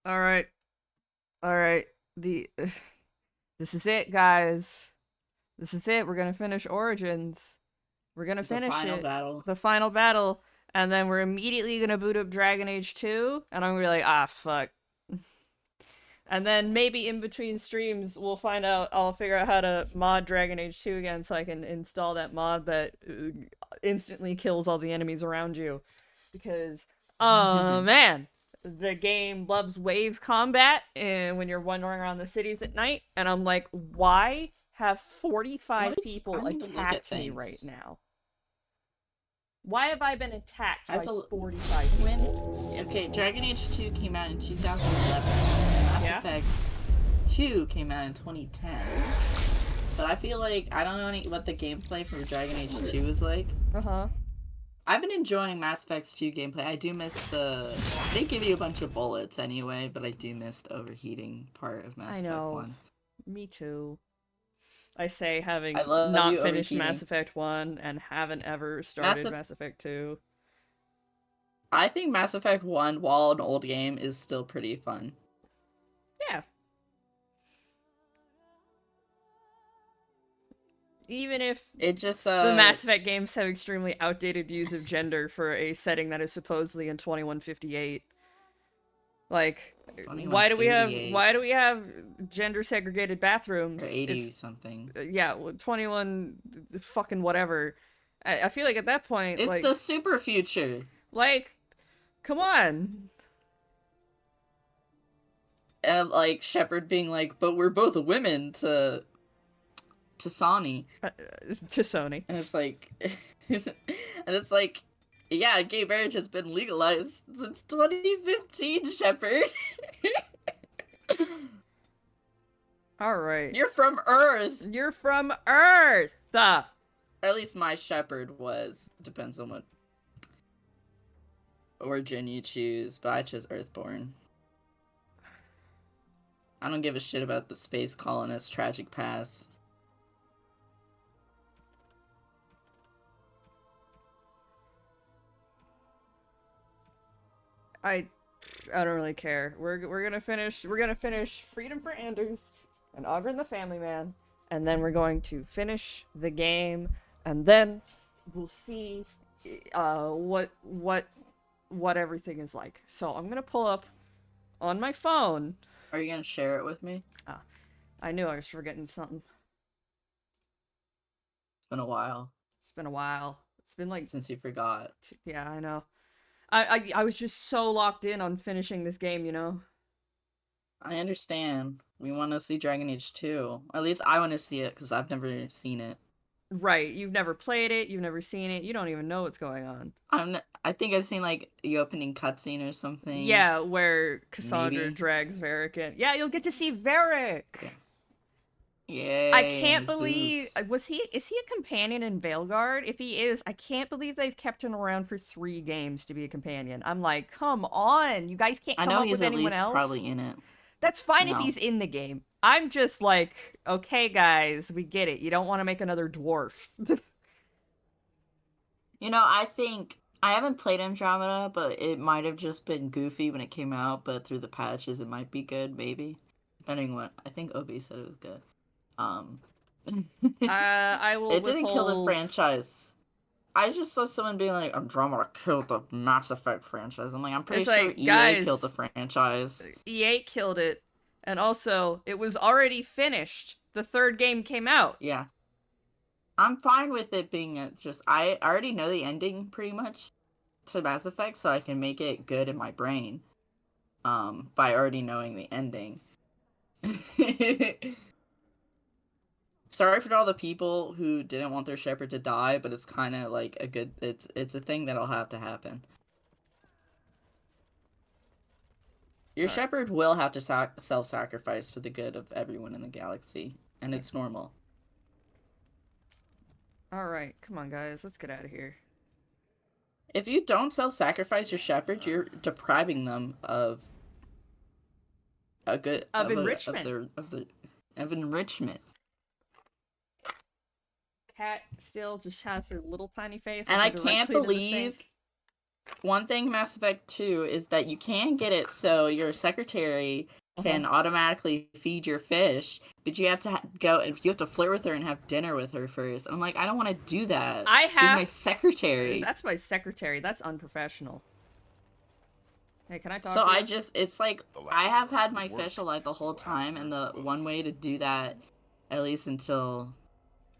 All right. All right. The This is it, guys. This is it. We're going to finish Origins. We're going to The finish final it. battle. The final battle. And then we're immediately going to boot up Dragon Age 2. And I'm going to be like, ah, fuck. And then maybe in between streams, we'll find out. I'll figure out how to mod Dragon Age 2 again so I can install that mod that instantly kills all the enemies around you. Because, oh man, the game loves wave combat and when you're wandering around the cities at night. And I'm like, why have What? 45 I people don't even look at attacked me right things. now? Why have I been attacked I have by to. 45 When. people? Okay, Dragon Age 2 came out in 2011. And Mass Yeah? Effect 2 came out in 2010. But I feel like I don't know what the gameplay for Dragon Age 2 is like. Uh huh. I've been enjoying Mass Effect 2 gameplay. I do miss the. They give you a bunch of bullets anyway, but I do miss the overheating part of Mass I Effect know. 1. Me too. I say I having love not you finished overheating. Mass Effect 1 and haven't ever Mass started Mass Effect 2. I think Mass Effect 1, while an old game, is still pretty fun. Yeah. Even if It just, the Mass Effect games have extremely outdated views of gender for a setting that is supposedly in 2158. Like, Twenty-one thirty-eight why do we have gender segregated or bathrooms? 80 It's something. yeah, 21 fucking whatever. I feel like at that point, It's the super future. like come on. And, like, Shepard being like, but we're both women to Sani. To Sony. And it's like, and it's like, yeah, gay marriage has been legalized since 2015, Shepard. All right. You're from Earth. You're from Earth. At least my Shepard was. Depends on what origin you choose, but I chose Earthborn. I don't give a shit about the space colonist's tragic past. I I don't really care. We're gonna finish. We're gonna finish Freedom for Anders and Ogren the Family Man, and then we're going to finish the game, and then we'll see what everything is like. So I'm gonna pull up on my phone. Are you gonna share it with me? Ah, I knew I was forgetting something. It's been a while It's been a while. It's been like since you forgot. yeah, I know. I was just so locked in on finishing this game, you know. I understand. We want to see Dragon Age 2. At least I want to see it because I've never seen it. Right, you've never played it, you've never seen it, you don't even know what's going on. I think I've seen like the opening cutscene or something. Yeah, where Cassandra Maybe. drags Varric in. Yeah, you'll get to see Varric. Yeah. I Yay! can't His believe boobs. is he a companion in Veilguard? If he is, I can't believe they've kept him around for 3 games to be a companion. I'm like, come on, you guys can't I come know up he's with at anyone least else. probably in it. That's fine if No. he's in the game. I'm just like, okay, guys, we get it. You don't want to make another dwarf. I think I haven't played Andromeda, but it might have just been goofy when it came out. But through the patches, it might be good, maybe. Depending on what I think Obi said it was good. Um, I will it didn't kill the withhold. franchise. I just saw someone being like, Andromeda killed the Mass Effect franchise. I'm like, I'm pretty It's sure like, EA killed the guys, franchise. EA killed it, and also it was already finished. The third game came out. Yeah. I'm fine with it being just. I already know the ending pretty much to Mass Effect, so I can make it good in my brain. By already knowing the ending. Sorry for all the people who didn't want their Shepherd to die, but it's kind of like a good. It's a thing that'll have to happen. Your All right, Shepherd will have to self-sacrifice for the good of everyone in the galaxy, and yeah. it's normal. All right, come on, guys, let's get out of here. If you don't self-sacrifice your Shepherd, you're depriving them of a good Of enrichment. of enrichment. Cat still just has her little tiny face And I looking can't directly into the believe sink. one thing Mass Effect 2 is that you can get it so your secretary can automatically feed your fish, but you have to go and you have to flirt with her and have dinner with her first. I'm like, I don't want to do that. She's my secretary. That's my secretary. That's unprofessional. Hey, can I talk So to you? I just, it's like, I have had my fish alive the whole time, and the one way to do that, at least until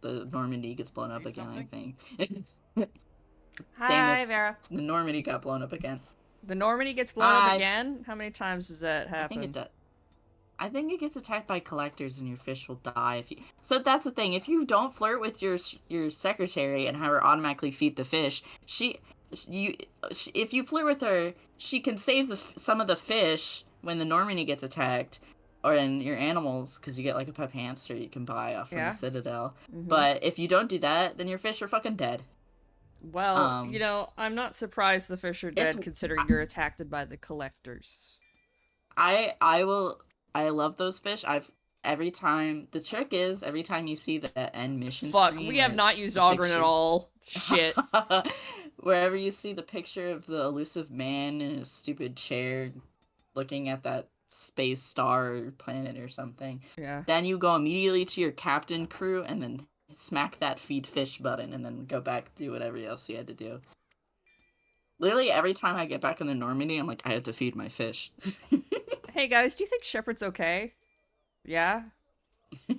the Normandy gets blown up again, I think. Hi, Vera. The Normandy got blown up again. The Normandy gets blown up again? How many times does that happen? I think it does. I think it gets attacked by collectors and your fish will die if you. So that's the thing. If you don't flirt with your secretary and have her automatically feed the fish, if you flirt with her, she can save some of the fish when the Normandy gets attacked, or in your animals, because you get like a pet hamster you can buy off from the Citadel. Mm-hmm. But if you don't do that, then your fish are fucking dead. Well, you know, I'm not surprised the fish are dead considering you're attacked by the collectors. I love those fish. Every time you see the end mission screen, we have not used Ogryn at all. Shit. Wherever you see the picture of the elusive man in his stupid chair looking at that space star or planet or something. Yeah. Then you go immediately to your captain crew and then smack that feed fish button and then go back to do whatever else you had to do. Literally every time I get back in the Normandy, I'm like, I have to feed my fish. Hey guys, do you think Shepard's okay? Yeah?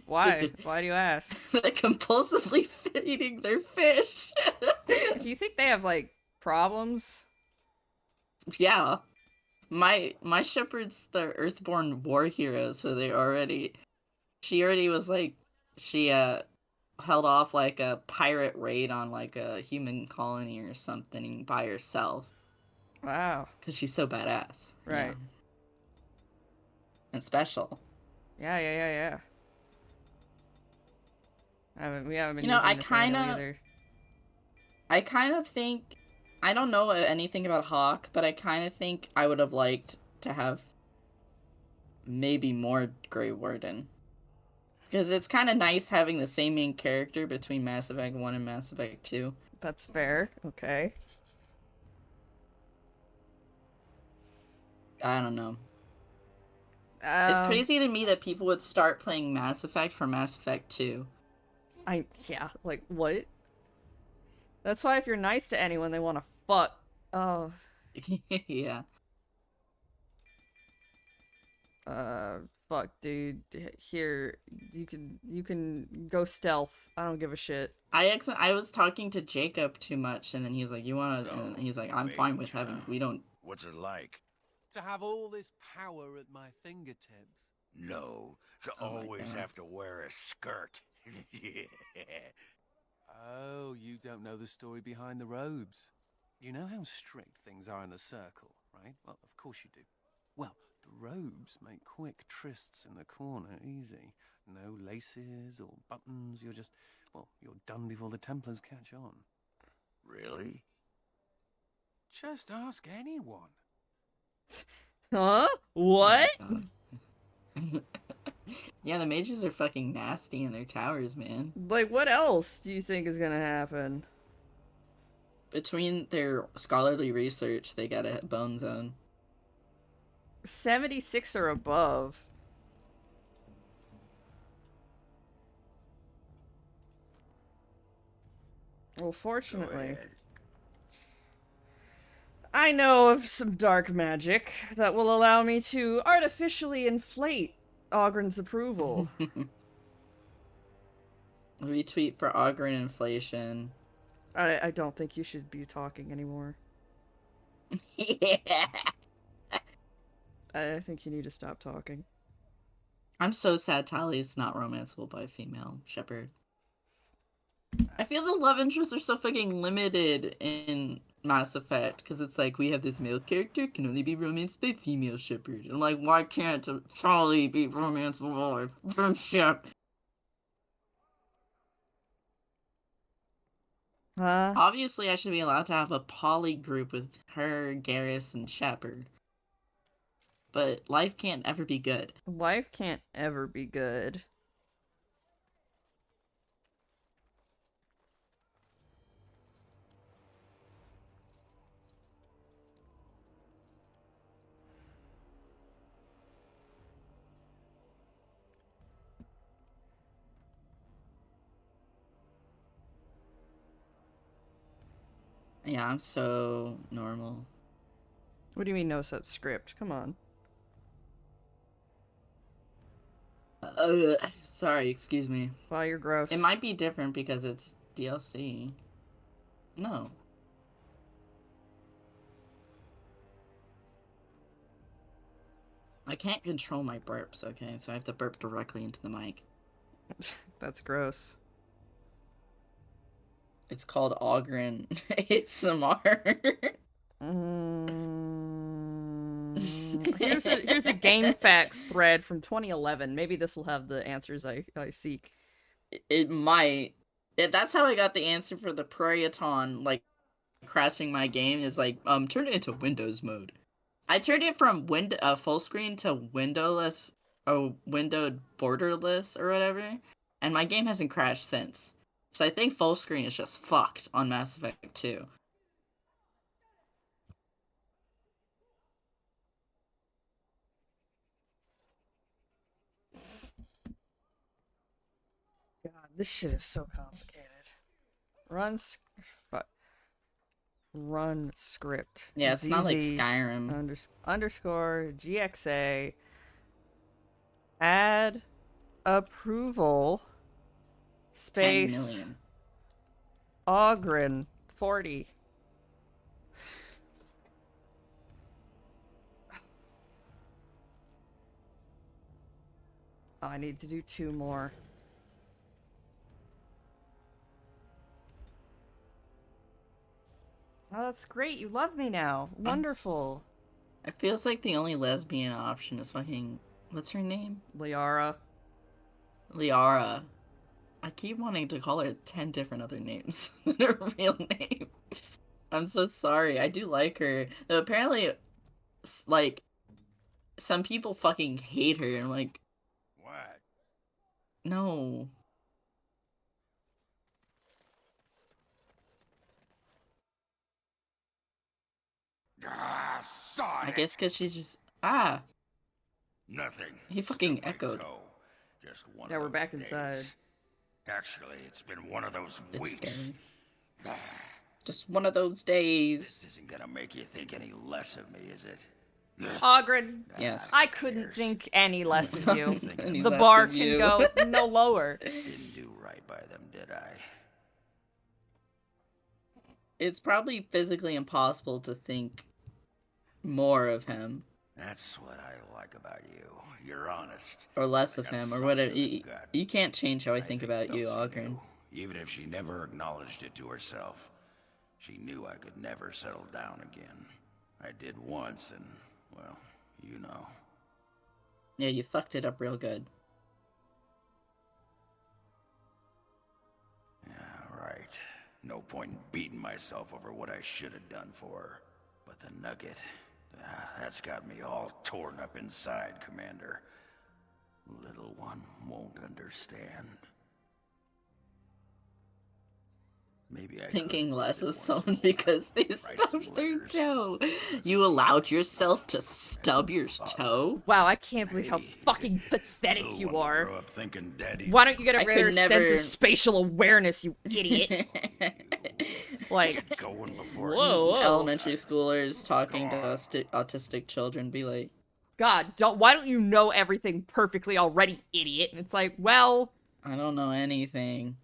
Why? Why do you ask? They're compulsively feeding their fish. Do you think they have, like, problems? Yeah. My Shepard's the Earthborn war hero, so she already was like, she held off like a pirate raid on like a human colony or something by herself. Wow. Because she's so badass. Right. Yeah. And special. Yeah. We haven't been using I kind of think, I don't know anything about Hawk, but I kind of think I would have liked to have maybe more Grey Warden. Because it's kind of nice having the same main character between Mass Effect 1 and Mass Effect 2. That's fair. Okay. I don't know. It's crazy to me that people would start playing Mass Effect for Mass Effect 2. Yeah, like, what? That's why if you're nice to anyone, they want to fuck. Oh. Yeah. Fuck, dude. Here, you can go stealth. I don't give a shit. I was talking to Jacob too much, and then he's like, "You wanna?" And he's like, "I'm fine with having. We don't." What's it like? To have all this power at my fingertips. No, to always have to wear a skirt. Oh, you don't know the story behind the robes. You know how strict things are in the Circle, right? Well, of course you do. Well, the robes make quick trysts in the corner easy. No laces or buttons. You're done before the Templars catch on. Really? Just ask anyone. Huh? What? Yeah, the mages are fucking nasty in their towers, man. Like, what else do you think is gonna happen? Between their scholarly research, they got a bone zone. 76 or above. Well, fortunately, I know of some dark magic that will allow me to artificially inflate Ogryn's approval. Retweet for Ogryn inflation. I don't think you should be talking anymore. Yeah. I think you need to stop talking. I'm so sad Tally's not romanceable by a female Shepard. I feel the love interests are so fucking limited in Mass Effect, because it's like, we have this male character, can only be romanced by female Shepard. I'm like, why can't Tali be romanceable from Shep? Obviously, I should be allowed to have a poly group with her, Garrus, and Shepard. But life can't ever be good. Life can't ever be good. Yeah, I'm so normal. What do you mean no subscript? Come on. Sorry, excuse me. Wow, you're gross. It might be different because it's DLC. No. I can't control my burps, okay? So I have to burp directly into the mic. That's gross. It's called Ogren ASMR. Here's a game facts thread from 2011. Maybe this will have the answers I seek. It might. That's how I got the answer for the Praeton, like, crashing my game, is like, turn it into Windows mode. I turned it from full screen to windowless, or windowed borderless, or whatever, and my game hasn't crashed since. So I think full screen is just fucked on Mass Effect 2. God, this shit is so complicated. Run script. Yeah, it's not like ZZ Skyrim. Underscore GXA. Add approval. 10 Space. million. Ogren 40. Oh, I need to do 2 more. Oh, that's great. You love me now. Wonderful. It feels like the only lesbian option is fucking... What's her name? Liara. Liara. I keep wanting to call her 10 different other names than her real name. I'm so sorry. I do like her. Though apparently, like, some people fucking hate her. I'm like, What? no. Ah, Sonic! I guess because she's just... Nothing. He fucking Stuck my echoed. toe. Just one Yeah, of we're those back days. inside. Actually, it's been one of those It's weeks. scary. Ah, Just one of those days. this isn't gonna make you think any less of me, is it? Ogren. Yes. I couldn't think any less of you. Any The less bar of can you. go no lower. Didn't do right by them, did I? It's probably physically impossible to think more of him. That's what I like about you. You're honest. Or less Like of a him, or son whatever. to the gut. You can't change how I think about felt you, she Ogren. knew, even if she never acknowledged it to herself. She knew I could never settle down again. I did once, and, well, you know. Yeah, you fucked it up real good. Yeah, right. No point in beating myself over what I should have done for her. But the nugget, that's got me all torn up inside, Commander. Little one won't understand. Maybe I Thinking could've less used it of once someone more. because they Write stubbed some their letters. toe. You allowed yourself to stub your toe? Wow, I can't believe how Hey, fucking pathetic Little you one will are. grow up thinking daddy. Why don't you get a I greater could sense never- of spatial awareness, you idiot? Like, Get going before whoa. Elementary schoolers talking to autistic children be like, God, why don't you know everything perfectly already, idiot? And it's like, well, I don't know anything.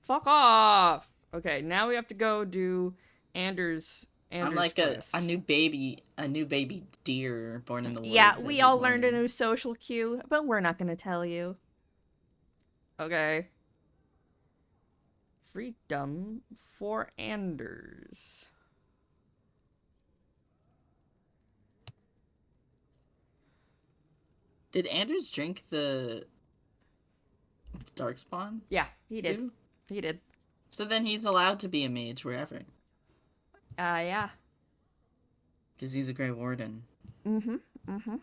fuck off. Okay, now we have to go do Anders' I'm like a quest. new baby deer born in the woods. Yeah, we every all learned a morning. new social cue, but we're not gonna tell you. Okay. Freedom for Anders. Did Anders drink the Darkspawn? Yeah, he did. too? He did. So then he's allowed to be a mage wherever. Yeah. Because he's a Grey Warden. Mm-hmm.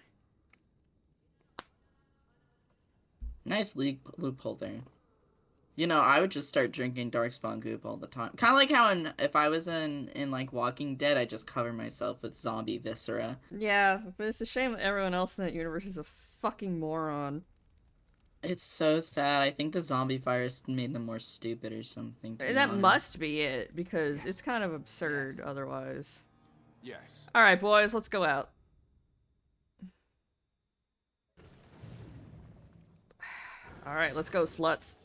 Nice loophole there. You know, I would just start drinking Darkspawn goop all the time. Kind of like how if I was in like Walking Dead, I just cover myself with zombie viscera. Yeah, but it's a shame that everyone else in that universe is a fucking moron. It's so sad. I think the zombie virus made them more stupid or something. To be That honest. must be it, because Yes. it's kind of absurd Yes. otherwise. Yes. Alright, boys, let's go out. Alright, let's go, sluts.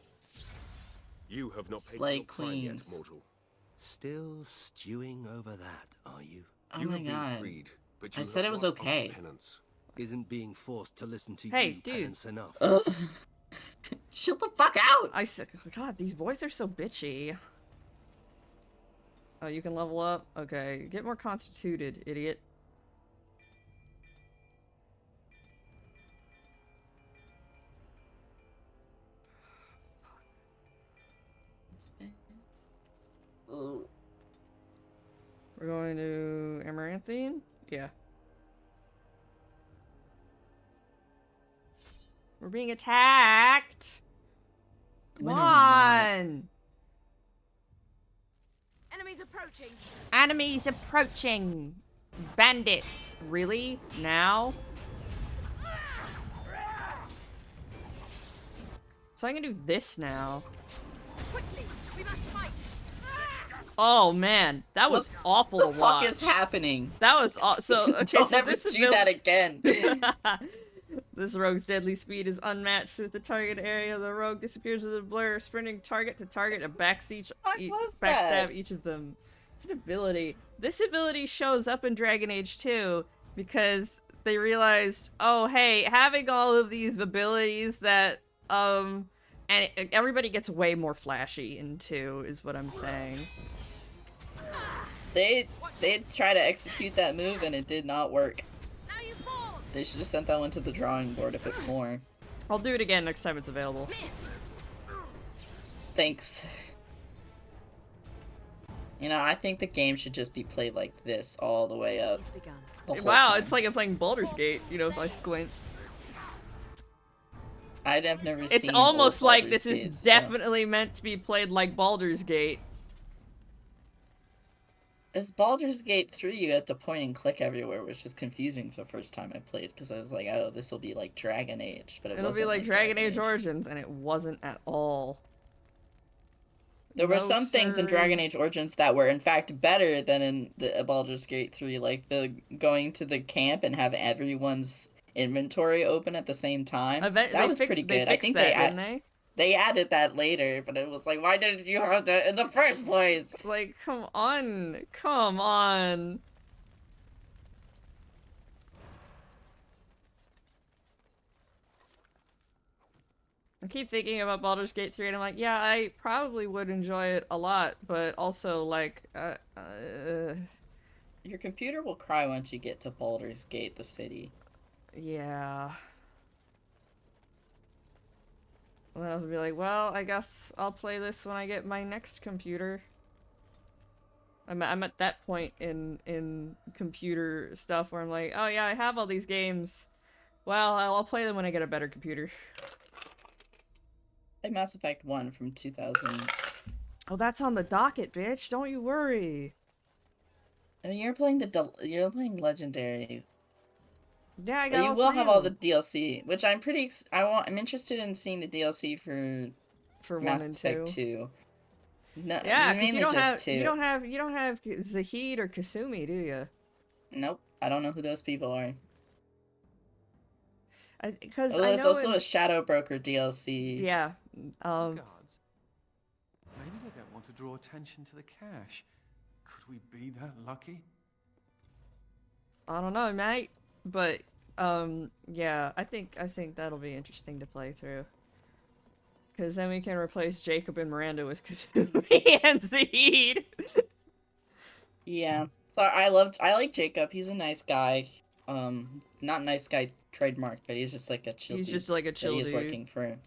You have not paid Slay your crime yet, queens. mortal. Still stewing over that, are you? Oh You my have been god. freed, but I you said have it was not offered okay. penance. Isn't being forced to listen to Hey, you dude. penance enough? Ugh. Shut the fuck out! I said, God, these boys are so bitchy. Oh, you can level up? Okay, get more constituted, idiot. Ooh. We're going to Amaranthine? Yeah. We're being attacked! Come When are we not? on! Enemies approaching. Enemies approaching! Bandits! Really? Now? So I can do this now. Quickly, we must fight. Oh man, that was awful What to the watch. fuck is happening? That was so. Okay, Don't so ever this is do that again. This rogue's deadly speed is unmatched with the target area. The rogue disappears with a blur, sprinting target to target and backstab was backstab that? each of them. It's an ability. This ability shows up in Dragon Age 2 because they realized, oh hey, having all of these abilities that everybody gets way more flashy in 2 is what I'm saying. They tried to execute that move and it did not work. Now you fall. They should have sent that one to the drawing board a bit more. I'll do it again next time it's available. Miss. Thanks. You know, I think the game should just be played like this all the way up. He's begun. The whole Wow, time. it's like I'm playing Baldur's Gate, you know, if I squint. I'd have never seen. It's almost old like Baldur's this is Gate, so- definitely meant to be played like Baldur's Gate. It's Baldur's Gate 3, you had to point and click everywhere, which was confusing the first time I played, because I was like, oh, this will be like Dragon Age, but it It'll be wasn't like Dragon Age Origins, and it wasn't at all. There were No, some things in sir. Dragon Age Origins that were in fact better than in the Baldur's Gate 3, like the going to the camp and have everyone's inventory open at the same time. That was pretty good. I think that, they didn't they? they added that later, but it was like, why didn't you have that in the first place? Like, come on, come on. I keep thinking about Baldur's Gate 3 and I'm like, yeah, I probably would enjoy it a lot, but also like, Your computer will cry once you get to Baldur's Gate, the city. yeah. And then I'll be like, well, I guess I'll play this when I get my next computer. I'm at that point in computer stuff where I'm like, oh yeah, I have all these games. Well, I'll play them when I get a better computer. Like Mass Effect 1 from 2000. Oh, that's on the docket, bitch. Don't you worry. I mean, you're playing Legendary. Yeah, I But got you all will three have of all the them DLC, which I'm interested in seeing the DLC for for Mass 1 and Effect 2. 2. No, Yeah, because mainly you don't just have 2. you don't have Zahid or Kasumi, do you? Nope, I don't know who those people are. Because Oh, I there's know also in- a Shadow Broker DLC. yeah. Guards. Maybe they don't want to draw attention to the cash. Could we be that lucky? I don't know, mate. But yeah, I think that'll be interesting to play through. Because then we can replace Jacob and Miranda with Kasumi and Zahid. Yeah. So I like Jacob. He's a nice guy. Not nice guy trademark, but he's just like a chill. He's dude just like a that chill he is dude. working for.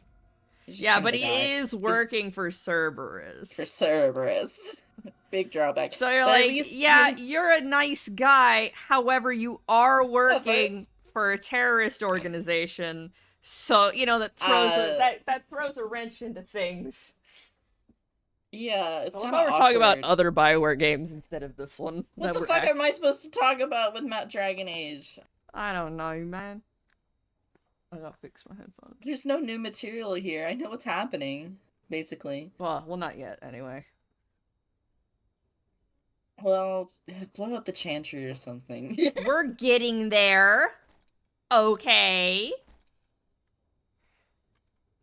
He's just Yeah, kind of but a he guy. is working for Cerberus. For Cerberus. Big drawback. So you're But at like, least yeah, him- you're a nice guy. However, you are working for a terrorist organization. So you know that throws that throws a wrench into things. Yeah, it's Well, kind if of I were talking about other Bioware games instead of this one. What that the were fuck am I supposed to talk about with Dragon Age? I don't know, man. I gotta fix my headphones. There's no new material here. I know what's happening, basically. Well, not yet, anyway. Well, blow up the Chantry or something. We're getting there. Okay.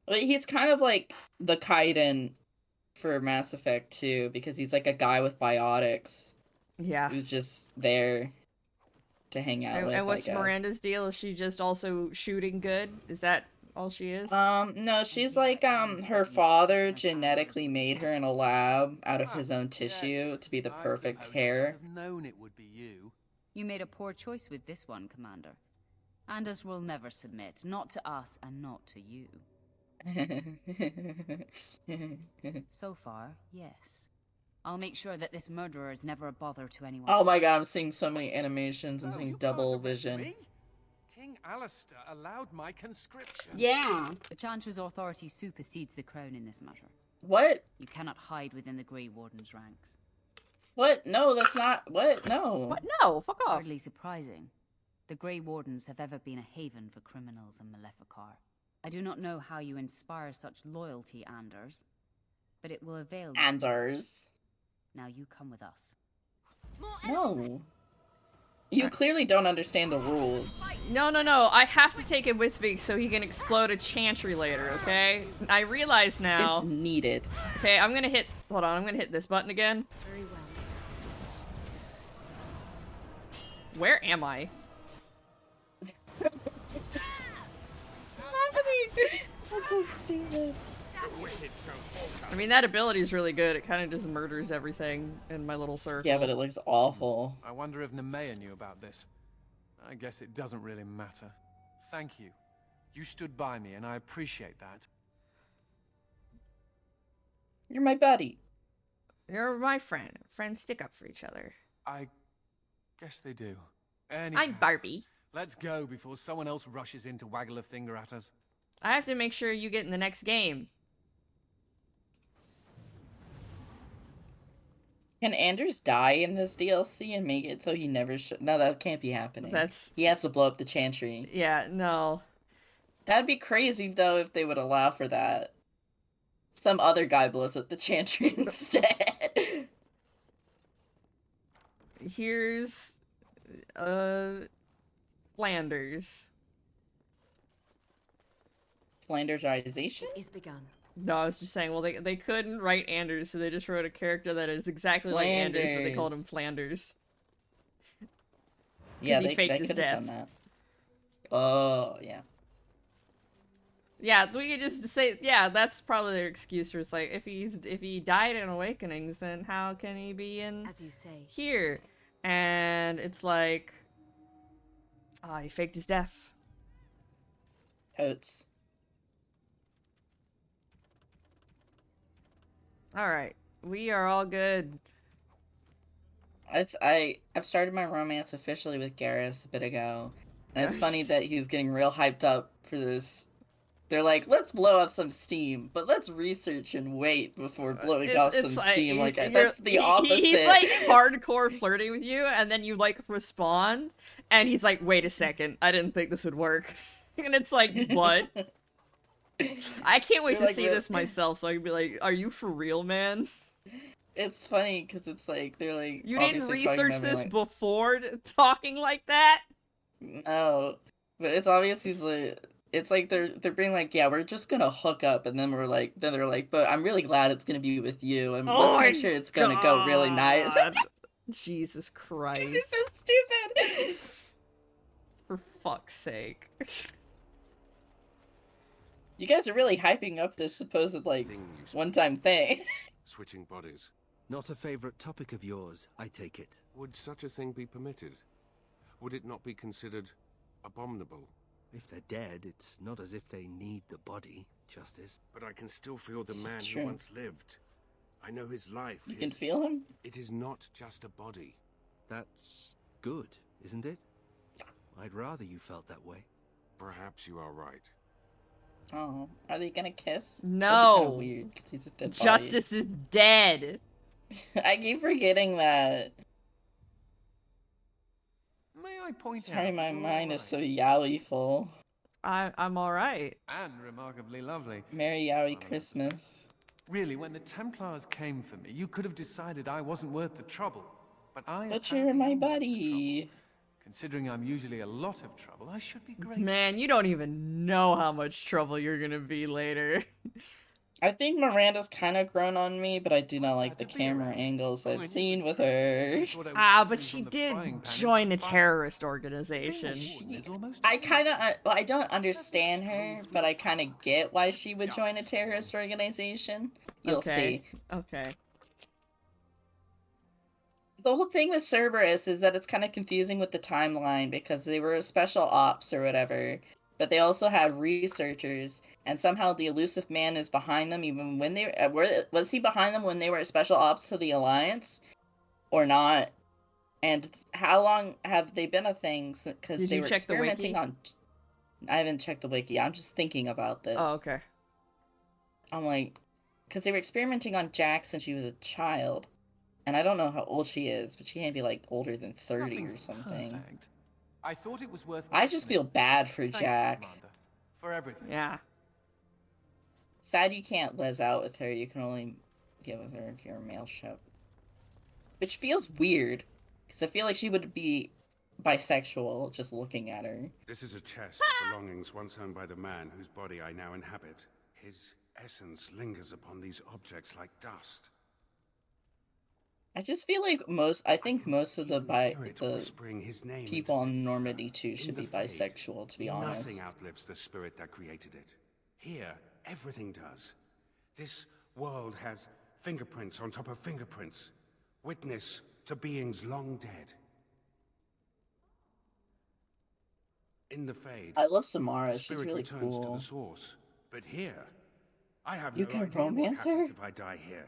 But he's kind of like the Kaiden for Mass Effect 2, because he's like a guy with biotics Yeah. who's just there to hang out with. And what's I guess. Miranda's deal? Is she just also shooting good? Is that all she is? No, she's like, her father genetically made her in a lab out of his own Yes. tissue to be the I perfect suppose I hair. should have known it would be you. You made a poor choice with this one, Commander. Anders will never submit, not to us and not to you. So far, yes. I'll make sure that this murderer is never a bother to anyone. Oh my god, I'm seeing so many animations. I'm Oh, seeing you double can't arrest vision. me? King Alistair allowed my conscription. Yeah. The Chantress authority supersedes the crown in this matter. What? You cannot hide within the Grey Warden's ranks. What? No, that's not. What? No. What? No, fuck off. Hardly surprising. The Grey Wardens have ever been a haven for criminals and Maleficar. I do not know how you inspire such loyalty, Anders, but it will avail you. Anders. Now you come with us. More No. You clearly don't understand the rules. No, no, no. I have to take him with me so he can explode a Chantry later, okay? I realize now. It's needed. Okay, I'm gonna hit. Hold on, I'm gonna hit this button again. Very well. Where am I? What's happening? That's so stupid. I mean, that ability is really good. It kind of just murders everything in my little circle. Yeah, but it looks awful. I wonder if Nemea knew about this. I guess it doesn't really matter. Thank you. You stood by me, and I appreciate that. You're my buddy. You're my friend. Friends stick up for each other. I guess they do. Anyhow, I'm Barbie. let's go before someone else rushes in to waggle a finger at us. I have to make sure you get in the next game. Can Anders die in this DLC and make it so he never should? No, that can't be happening. He has to blow up the Chantry. Yeah, no. That'd be crazy though if they would allow for that. Some other guy blows up the Chantry instead. Here's Flanders. Flandersization? Is begun. No, I was just saying, well, they couldn't write Anders, so they just wrote a character that is exactly like Anders, but they called him Flanders. Flanders. Yeah, he they faked his could have death. done that. Oh, yeah. Yeah, we could just say, yeah, that's probably their excuse for it's like, if he died in Awakenings, then how can he be in As you say. here? And it's like, he faked his death. Totes. Alright, we are all good. I've started my romance officially with Garrus a bit ago. And it's funny that he's getting real hyped up for this. They're like, let's blow up some steam, but let's research and wait before blowing off some steam. Like, that's the opposite. He's like hardcore flirting with you, and then you like respond, and he's like, wait a second, I didn't think this would work. And it's like, what? I can't wait You're to like, see "Really?" this myself, so I can be like, are you for real, man? It's funny because it's like, they're like, You didn't obviously talking research about me, this like, before talking like that? No, but it's obvious he's like, it's like they're being like, yeah, we're just gonna hook up, and then they're like, but I'm really glad it's gonna be with you, and Oh let's my make sure it's gonna go really nice. God. Jesus Christ. You're so stupid. For fuck's sake. You guys are really hyping up this supposed like Thing you speak. one-time thing. Switching bodies. Not a favorite topic of yours, I take it. Would such a thing be permitted? Would it not be considered abominable? If they're dead, it's not as if they need the body, Justice. But I can still feel the man true. who once lived. I know his life. You can feel him? It is not just a body. That's good, isn't it? I'd rather you felt that way. Perhaps you are right. Oh, are they gonna kiss? No. That'd be kinda weird because he's a dead body. Justice is dead. I keep forgetting that. May I point out? Sorry, my you're mind is right. so yaoi full. I'm all right. And remarkably lovely. Merry Yowie Christmas. Really, when the Templars came for me, you could have decided I wasn't worth the trouble. But But you're my apparently am worth the buddy. trouble. Considering I'm usually a lot of trouble, I should be grateful. Man, you don't even know how much trouble you're gonna be later. I think Miranda's kind of grown on me, but I do not like the Glad to be camera around. angles I've Fine. seen with her. Thought I was Ah, but moving she from the did frying pan join into a the fire. terrorist organization. Is almost I over. kind of, well, I don't understand her, but I kind of get why she would join a terrorist organization. You'll Okay. see. Okay. The whole thing with Cerberus is that it's kind of confusing with the timeline because they were special ops or whatever, but they also have researchers, and somehow the elusive man is behind them even when they was he behind them when they were special ops to the Alliance, or not? And how long have they been a thing? Because Did they you were check the experimenting wiki? on. I haven't checked the wiki. I'm just thinking about this. Oh, okay. I'm like, because they were experimenting on Jax since she was a child. And I don't know how old she is, but she can't be like older than 30 or Nothing's something. perfect. I thought it was worth I just mentioning. feel bad for Thank you, Jack. Commander, for everything. Yeah. Sad you can't les out with her. You can only get with her if you're a male ship. Which feels weird, because I feel like she would be bisexual just looking at her. This is a chest of belongings once owned by the man whose body I now inhabit. His essence lingers upon these objects like dust. I just feel like I think most of the Hear it the whispering his name into people on the Normandy ether. 2 should In be the Fade, bisexual, to be honest. Nothing outlives the spirit that created it. Here, everything does. This world has fingerprints on top of fingerprints. Witness to beings long dead. In the Fade, I love Samara. the She's spirit really returns to cool. the source. But here, I have You no can idea what romance her? happens if I die here.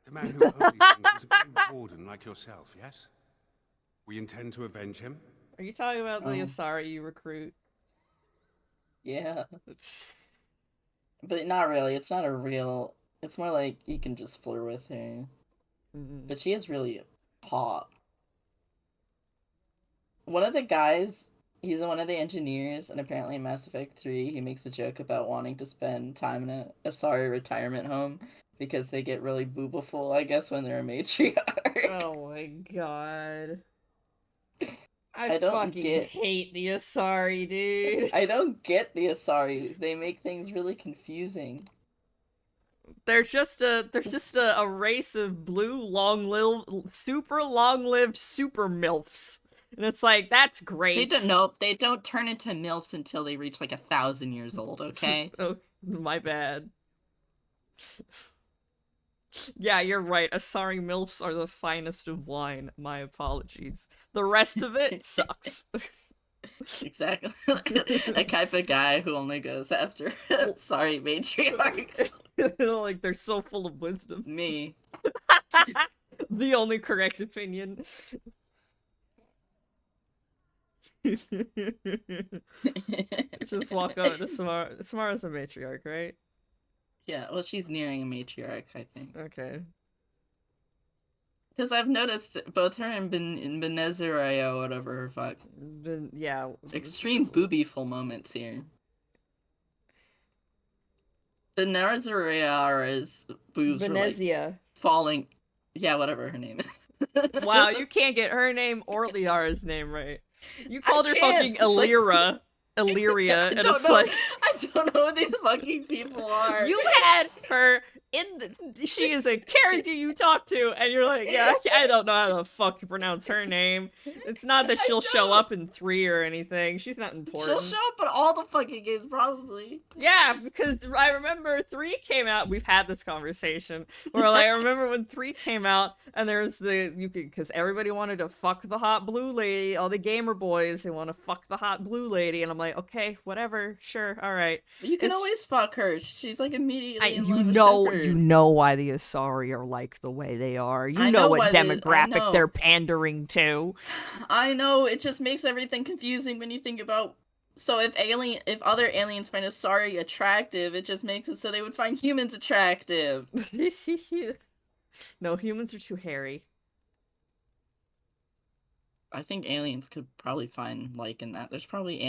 The man who owned these things was a Grey Warden like yourself, yes? We intend to avenge him? Are you talking about the Oh. Asari you recruit? Yeah, It's... but not really. It's not a real. It's more like you can just flirt with her. Mm. But she is really hot. One of the guys, he's one of the engineers, and apparently in Mass Effect 3, he makes a joke about wanting to spend time in a Asari retirement home because they get really boobaful, I guess, when they're a matriarch. Oh my god. I I don't fucking get- hate the Asari, dude. I don't get the Asari. They make things really confusing. They're just a race of blue super long-lived super milfs. And it's like, that's great. They don't turn into MILFs until they reach like 1,000 years old, okay? Oh, my bad. Yeah, you're right. Asari milfs are the finest of wine. My apologies. The rest of it sucks. Exactly. A type of guy who only goes after sorry matriarchs. Like, they're so full of wisdom. Me. The only correct opinion. Just walk over to Samara. Samara's a matriarch, right? Yeah, well, she's nearing a matriarch, I think. Okay. Because I've noticed both her and Beneziraya, or whatever her fuck. Yeah. Extreme boobyful moments here. Beneziraya's boobs were like Venezia. falling. Yeah, whatever her name is. Wow, you can't get her name or Liara's name right. You called her can't, fucking it's like- Illyria. Illyria, and it's like I don't know who these fucking people are. you had her she is a character you talk to, and you're like, yeah, I don't know how the fuck to pronounce her name. It's not that she'll show up in 3 or anything. She's not important. She'll show up in all the fucking games, probably. Yeah, because I remember 3 came out. We've had this conversation where, like, I remember when 3 came out, and there's because everybody wanted to fuck the hot blue lady. All the gamer boys, they want to fuck the hot blue lady, and I'm like, okay, whatever, sure, all right. But you can It's- always fuck her. She's like immediately in You love with know, Shepard. you know why the Asari are like the way they are. You I know know what why I demographic know. they're pandering to. I know, it just makes everything confusing when you think about. So if other aliens find Asari attractive, it just makes it so they would find humans attractive. No, humans are too hairy. I think aliens could probably find like in that. There's probably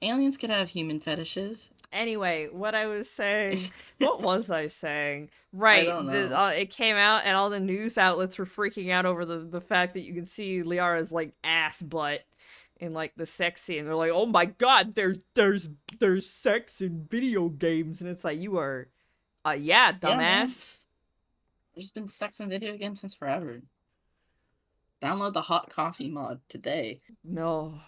Aliens could have human fetishes. Anyway, what I was saying, what was I saying? Right, don't know. It came out and all the news outlets were freaking out over the fact that you can see Liara's like ass butt in like the sex scene. They're like, "Oh my god, there's sex in video games," and it's like, you are, yeah, man. dumbass. There's been sex in video games since forever. Download the hot coffee mod today. No.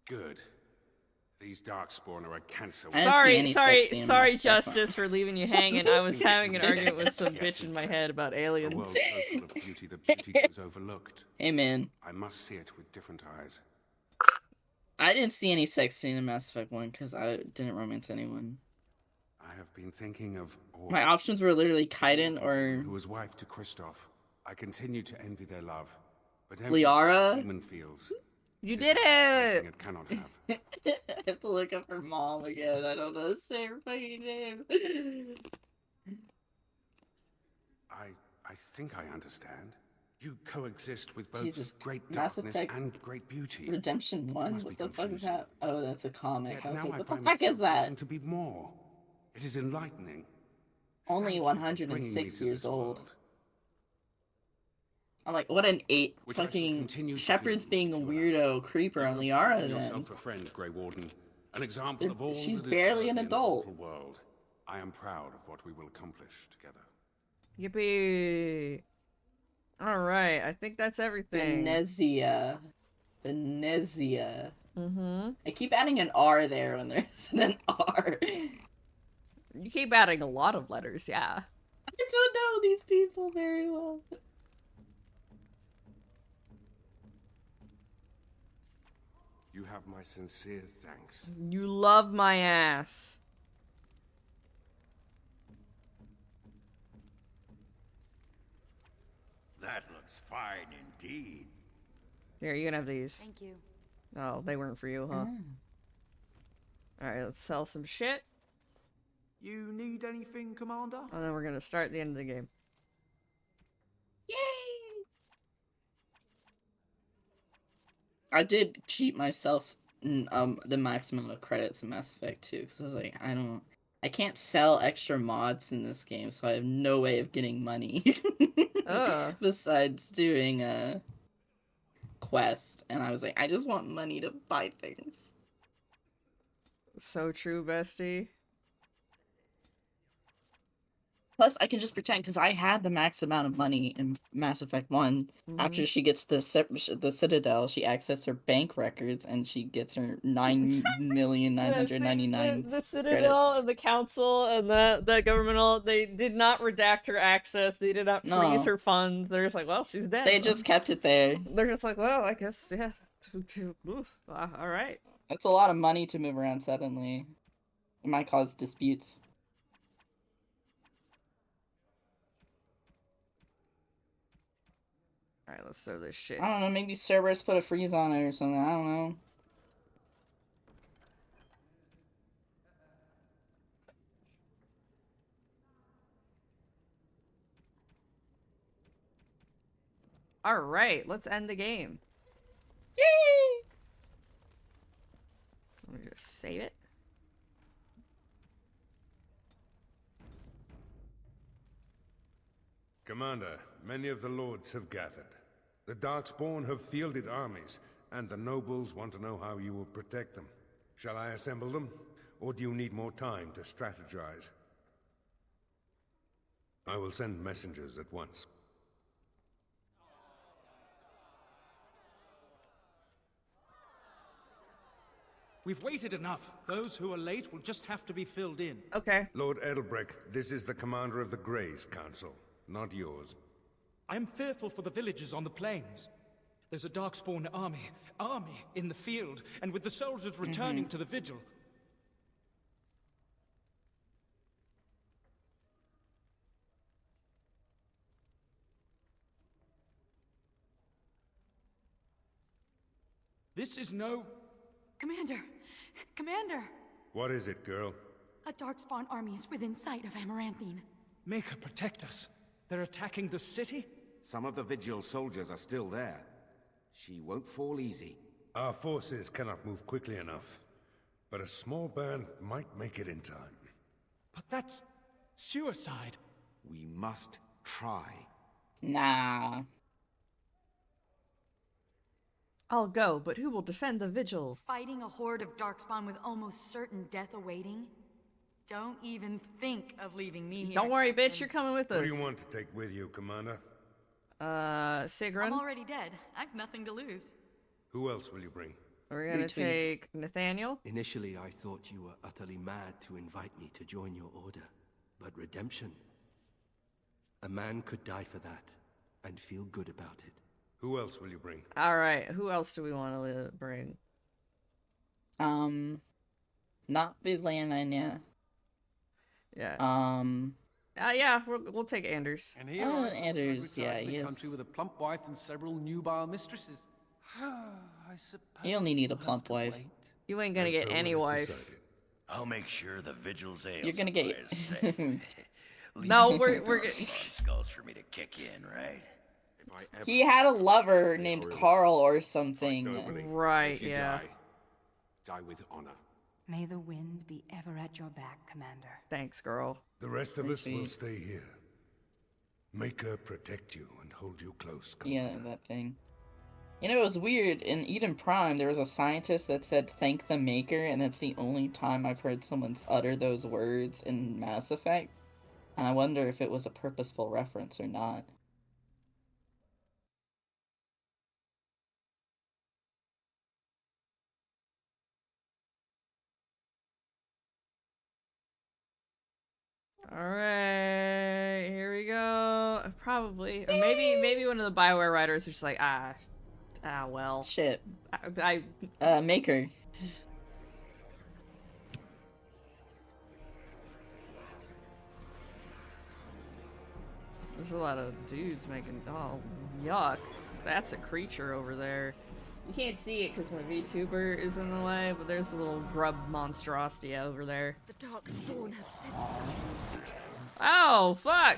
Good. These Darkspawn are a cancer. I didn't see any sex scene in Sorry, Mass Effect Justice, for leaving you hanging. I was having an argument with some bitch in my head about A aliens. world so full of beauty that beauty goes overlooked. Hey man, I must see it with different eyes. I didn't see any sex scene in Mass Effect 1 because I didn't romance anyone. I have been thinking of My options were literally Kaiden or who was wife to Christoph. I continue to envy their love, but envy Liara. human feels. You It did is it! something it cannot have. I have to look up her mom again. I don't know to say her fucking name. I think I understand. You coexist with both Jesus, great Mass darkness Effect and great beauty. Redemption 1? Must What be the fuck is confusing. that? Oh, that's a comic. Yet I was now like, I what the find fuck is myself that? wishing to be more. It is enlightening. Only Thank you for bringing me 106 to years this old. world. I'm like, what an 8 Which I shall fucking continue to Shepard's do, being a Joanna. weirdo creeper You on have Liara proven then. yourself a friend, Grey Warden. An example of all She's that is barely worthy an in the adult. mortal world. I am proud of what we will accomplish together. Yippee! Alright, I think that's everything. Venezia. Venezia. Mm-hmm. I keep adding an R there when there's an R. You keep adding a lot of letters, yeah. I don't know these people very well. You have my sincere thanks. You love my ass. That looks fine indeed. Here, you can have these. Thank you. Oh, they weren't for you, huh? Alright, let's sell some shit, You need anything, Commander? and then we're gonna start the end of the game. Yay! I did cheat myself the max amount of credits in Mass Effect 2 because I was like, I can't sell extra mods in this game, so I have no way of getting money Ugh. besides doing a quest. And I was like, I just want money to buy things. So true, bestie. Plus, I can just pretend because I had the max amount of money in Mass Effect 1. After she gets the Citadel, she accesses her bank records and she gets her 9,999,000 The Citadel credits. and the Council and the governmental, they did not redact her access. They did not freeze No. her funds. They're just like, well, she's dead. They just kept it there. They're just like, well, I guess, yeah. All right. That's a lot of money to move around suddenly. It might cause disputes. All right, let's throw this shit. I don't know, maybe Cerberus put a freeze on it or something. I don't know. All right, let's end the game. Yay! Let me just save it. Commander, many of the lords have gathered. The Darkspawn have fielded armies, and the nobles want to know how you will protect them. Shall I assemble them, or do you need more time to strategize? I will send messengers at once. We've waited enough. Those who are late will just have to be filled in. Okay. Lord Edelbreck, this is the commander of the Greys Council, not yours. I am fearful for the villagers on the plains. There's a Darkspawn army in the field, and with the soldiers returning to the vigil. This is no... Commander! Commander! What is it, girl? A Darkspawn army is within sight of Amaranthine. Make her protect us. They're attacking the city? Some of the Vigil soldiers are still there. She won't fall easy. Our forces cannot move quickly enough, but a small band might make it in time. But that's suicide. We must try. Nah. I'll go, but who will defend the vigil? Fighting a horde of Darkspawn with almost certain death awaiting? Don't even think of leaving me here. Don't worry, bitch, Captain. you're coming with us. What do you want to take with you, Commander? Sigrun? I'm already dead. I've nothing to lose. Who else will you bring? We're gonna Retweet. take Nathaniel. Initially, I thought you were utterly mad to invite me to join your order. But redemption... A man could die for that, and feel good about it. Who else will you bring? Alright, who else do we want to bring? Not Villanania. Yeah. Yeah, we'll take Anders. And here Oh, I Anders, yeah, in the yes. country with a plump wife and several nubile mistresses. I suppose You only need a we'll have plump to wife. wait. You ain't gonna And get so any it is wife. decided. I'll make sure the Vigil's ale You're gonna get- supply is safe. No, we're Leave get- skulls for me to kick in, right? If I ever He had a lover named Carl or something. Right, If you yeah. die with honor. May the wind be ever at your back, Commander. Thanks, girl. The rest of us will Retweet. stay here. Make her protect you and hold you close, Yeah, Commander. that thing. You know, it was weird. In Eden Prime, there was a scientist that said, "Thank the Maker," and that's the only time I've heard someone utter those words in Mass Effect. And I wonder if it was a purposeful reference or not. Alright, here we go. Probably. Or maybe one of the Bioware writers was just like, well. Shit. I Maker. There's a lot of dudes making. Oh, yuck. That's a creature over there. You can't see it because my VTuber is in the way, but there's a little grub monstrosity over there. The Darkspawn have sent Oh, fuck!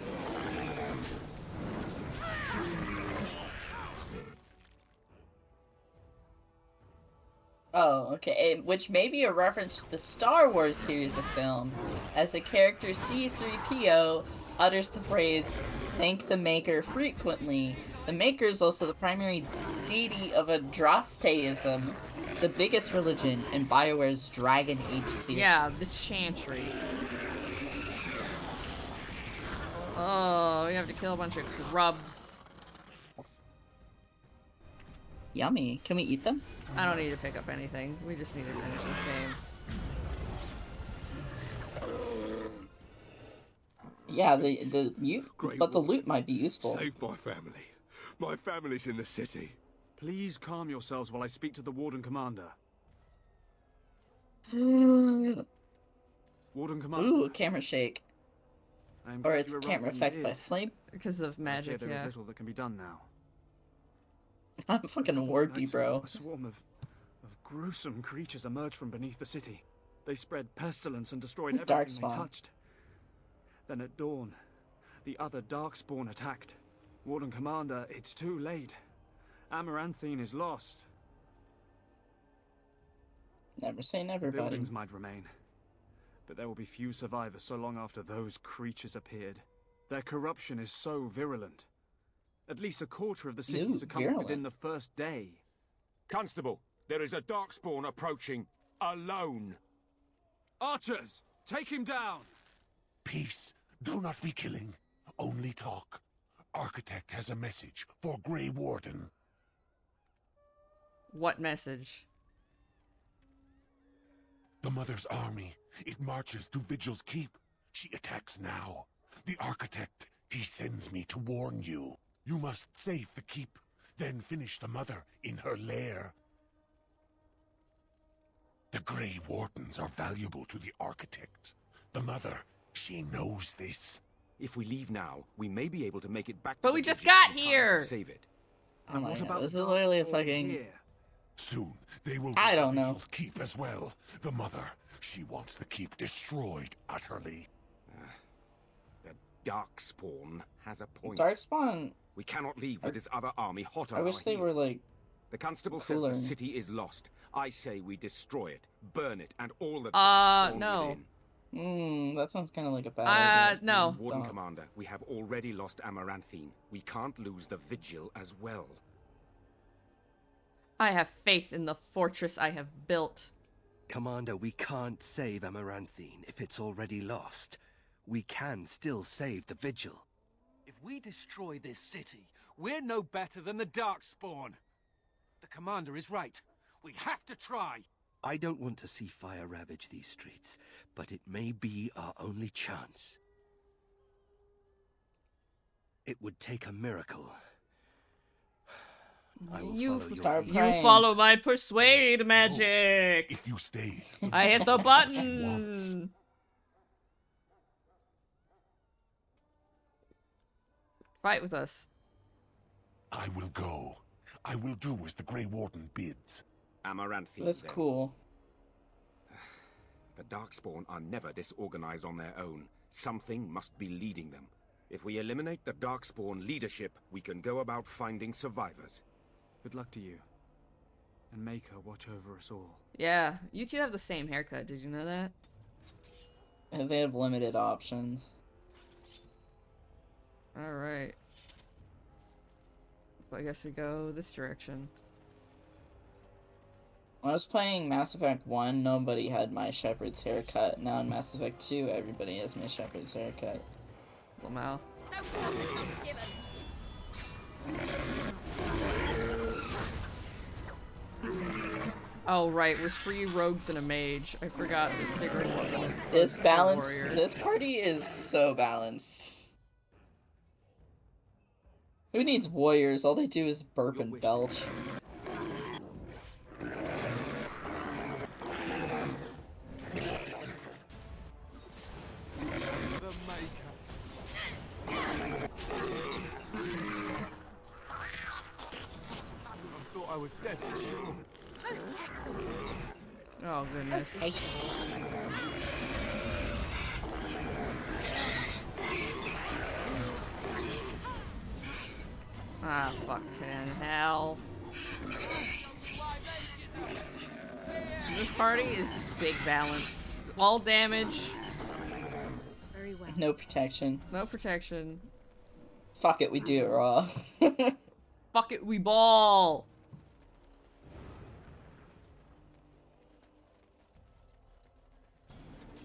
Oh, okay. Which may be a reference to the Star Wars series of film, as the character C-3PO utters the phrase, "Thank the Maker" frequently. The Maker is also the primary deity of Adrasteism, the biggest religion in BioWare's Dragon Age series. Yeah, the Chantry. Oh, we have to kill a bunch of grubs. Yummy. Can we eat them? I don't need to pick up anything. We just need to finish this game. Yeah, the Great but the work. loot might be useful. Save my family. My family's in the city. Please calm yourselves while I speak to the Warden Commander. Ooh, Warden Commander. camera shake. I am Or glad it's you arrived camera when you effect by did. flame. Because of I fear magic, there is yeah. little that can be done now. I'm fucking warpy, Nights bro. A swarm of gruesome creatures emerged from beneath the city. They spread pestilence and destroyed everything Darkspawn. they touched. Then at dawn, the other Darkspawn attacked. Warden Commander, it's too late. Amaranthine is lost. Never say never, buddy. Buildings might remain, but there will be few survivors so long after those creatures appeared. Their corruption is so virulent. At least a quarter of the city Ooh, succumbed virulent. within the first day. Constable, there is a Darkspawn approaching. Alone. Archers, take him down! Peace. Do not be killing. Only talk. Architect has a message for Grey Warden. What message? The Mother's army. It marches to Vigil's Keep. She attacks now. The Architect, he sends me to warn you. You must save the Keep, then finish the Mother in her lair. The Grey Wardens are valuable to the Architect. The Mother, she knows this. If we leave now, we may be able to make it back But to we the just Vigil got in time here! to save it. Oh my What god, about this the is literally a Darkspawn fucking... here? Soon, they will I get don't the know. Vigil's Keep as well. The Mother, she wants the Keep destroyed utterly. The Darkspawn has a point. Darkspawn. We cannot leave with this other army hot on I our wish they were heels. like. The constable cooler. says the city is lost. I say we destroy it, burn it, and all that Darkspawn no. within. That sounds kind of like a bad idea. No. Warden Don't. Commander, we have already lost Amaranthine. We can't lose the Vigil as well. I have faith in the fortress I have built. Commander, we can't save Amaranthine if it's already lost. We can still save the Vigil. If we destroy this city, we're no better than the Darkspawn. The commander is right. We have to try. I don't want to see fire ravage these streets, but it may be our only chance. It would take a miracle. I will You follow your start lead. You praying. follow my persuade magic. If you stay, I hit the wants. button. Fight with us. I will go. I will do as the Grey Warden bids. Amaranthine. That's then. cool. The Darkspawn are never disorganized on their own. Something must be leading them. If we eliminate the Darkspawn leadership, we can go about finding survivors. Good luck to you. And make her watch over us all. Yeah, you two have the same haircut. Did you know that? And they have limited options. All right. So I guess we go this direction. When I was playing Mass Effect 1, nobody had my Shepard's haircut. Now in Mass Effect 2, everybody has my Shepard's haircut. Lamau. Oh right, we're 3 rogues and a mage. I forgot that Sigrid wasn't. This a balance, warrior. this party is so balanced. Who needs warriors? All they do is burp and belch. The Maker. I thought I was dead for sure. Oh goodness. Ah, fucking hell. This party is big balanced. All damage, Very well. No protection. no protection. Fuck it, we do it raw. Fuck it, we ball!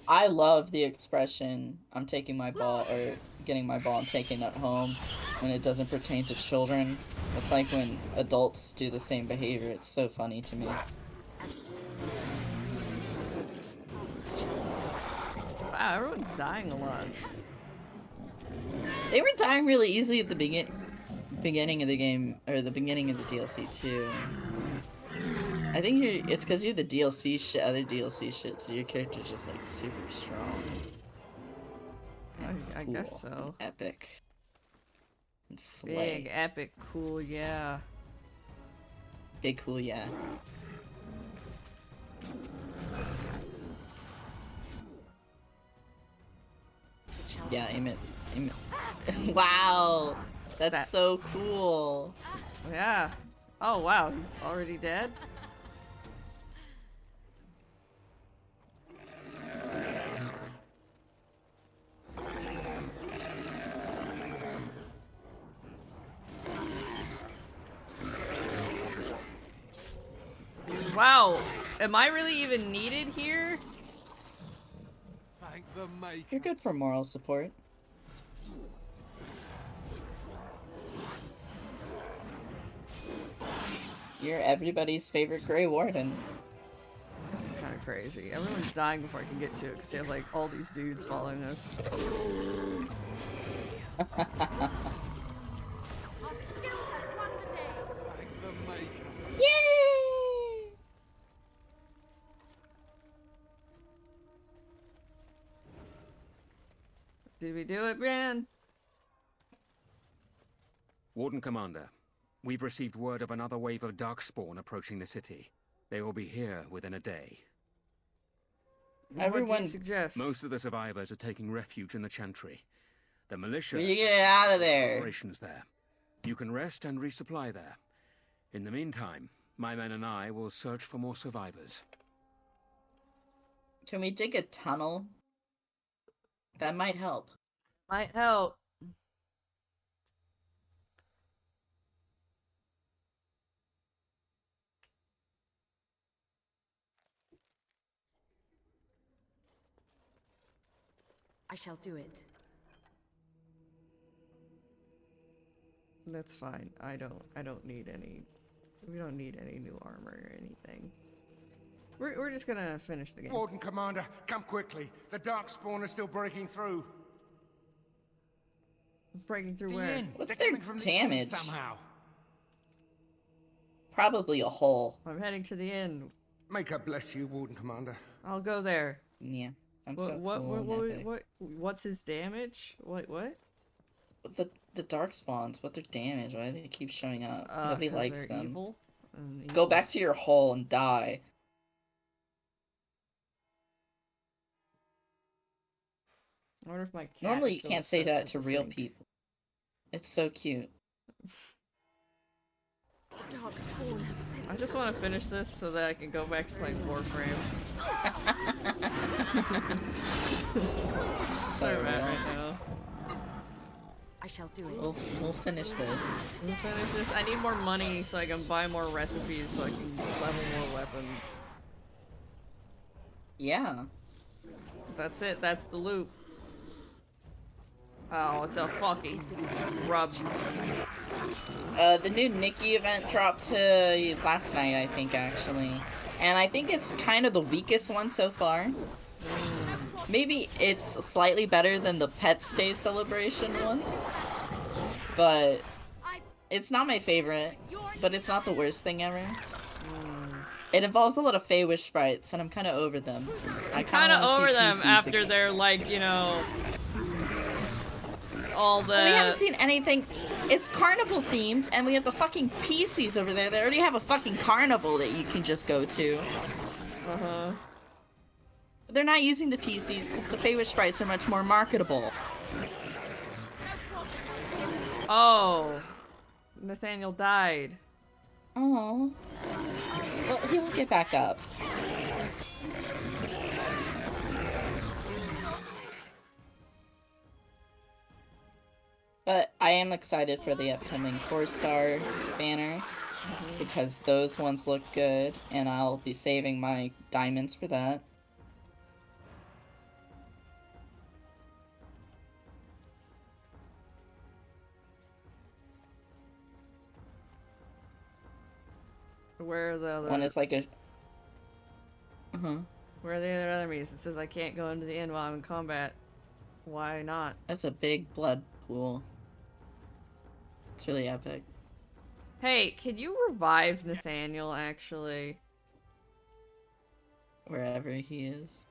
I love the expression, I'm taking my ball, or getting my ball and taking it home, when it doesn't pertain to children. It's like when adults do the same behavior. It's so funny to me. Wow, everyone's dying a lot. They were dying really easily at the beginning of the game, or the beginning of the DLC too. I think it's because you're the DLC shit, other DLC shit, so your character's just like super strong. I guess so. Epic. And slay. Big, epic, cool, yeah. Big cool, yeah. Yeah, aim it. Aim it. Wow! That's so cool. Yeah. Oh wow, he's already dead? Wow, am I really even needed here? Thank the Maker. You're good for moral support. You're everybody's favorite Grey Warden. This is kind of crazy. Everyone's dying before I can get to it because they have like all these dudes following us. Thank the Maker. Yay! Did we do it, Brian? Warden Commander, we've received word of another wave of Darkspawn approaching the city. They will be here within a day. What do Everyone- you suggest? Most of the survivors are taking refuge in the Chantry. The militia. We get out of there. Operations there. You can rest and resupply there. In the meantime, my men and I will search for more survivors. Can we dig a tunnel? That might help. Might help. I shall do it. That's fine. I don't need any. We don't need any new armor or anything. We're just gonna finish the game. Warden Commander, come quickly. The Darkspawn is still breaking through. Breaking through The where? inn. What's They're their coming from the inn damage? somehow. Probably a hole. I'm heading to the inn. May God bless you, Warden Commander. I'll go there. Yeah, I'm What? so What? cool What? and What? epic. What's his damage? What? The dark spawns, what's their damage? Why do they keep showing up? Nobody 'Cause likes they're them. Evil and Go evil. back to your hole and die. I wonder if my cat Normally is you still can't say obsessed that with to the real sink. people. It's so cute. I just want to finish this so that I can go back to playing Warframe. So Where I'm at real. right now. I shall do it. We'll finish this. We'll finish this. I need more money so I can buy more recipes so I can level more weapons. Yeah. That's it. That's the loop. Oh, it's a fucking rub. The new Nikki event dropped to last night, I think, actually. And I think it's kind of the weakest one so far. Maybe it's slightly better than the Pets Day celebration one. But it's not my favorite. But it's not the worst thing ever. It involves a lot of Fey Wish sprites, and I'm kind of over them. I Kind kinda of wanna over see them PCs after again. they're like, you know, all the. Well, we haven't seen anything. It's carnival themed, and we have the fucking PCs over there. They already have a fucking carnival that you can just go to. Uh-huh. They're not using the PCs because the Fey Wish sprites are much more marketable. Oh, Nathaniel died. Oh. Well, he'll get back up. But I am excited for the upcoming 4-star banner because those ones look good, and I'll be saving my diamonds for that. Where are the other? One is like a. Where are the other enemies? It says I can't go into the inn while I'm in combat. Why not? That's a big blood pool. It's really epic. Hey, can you revive Nathaniel, actually? Wherever he is.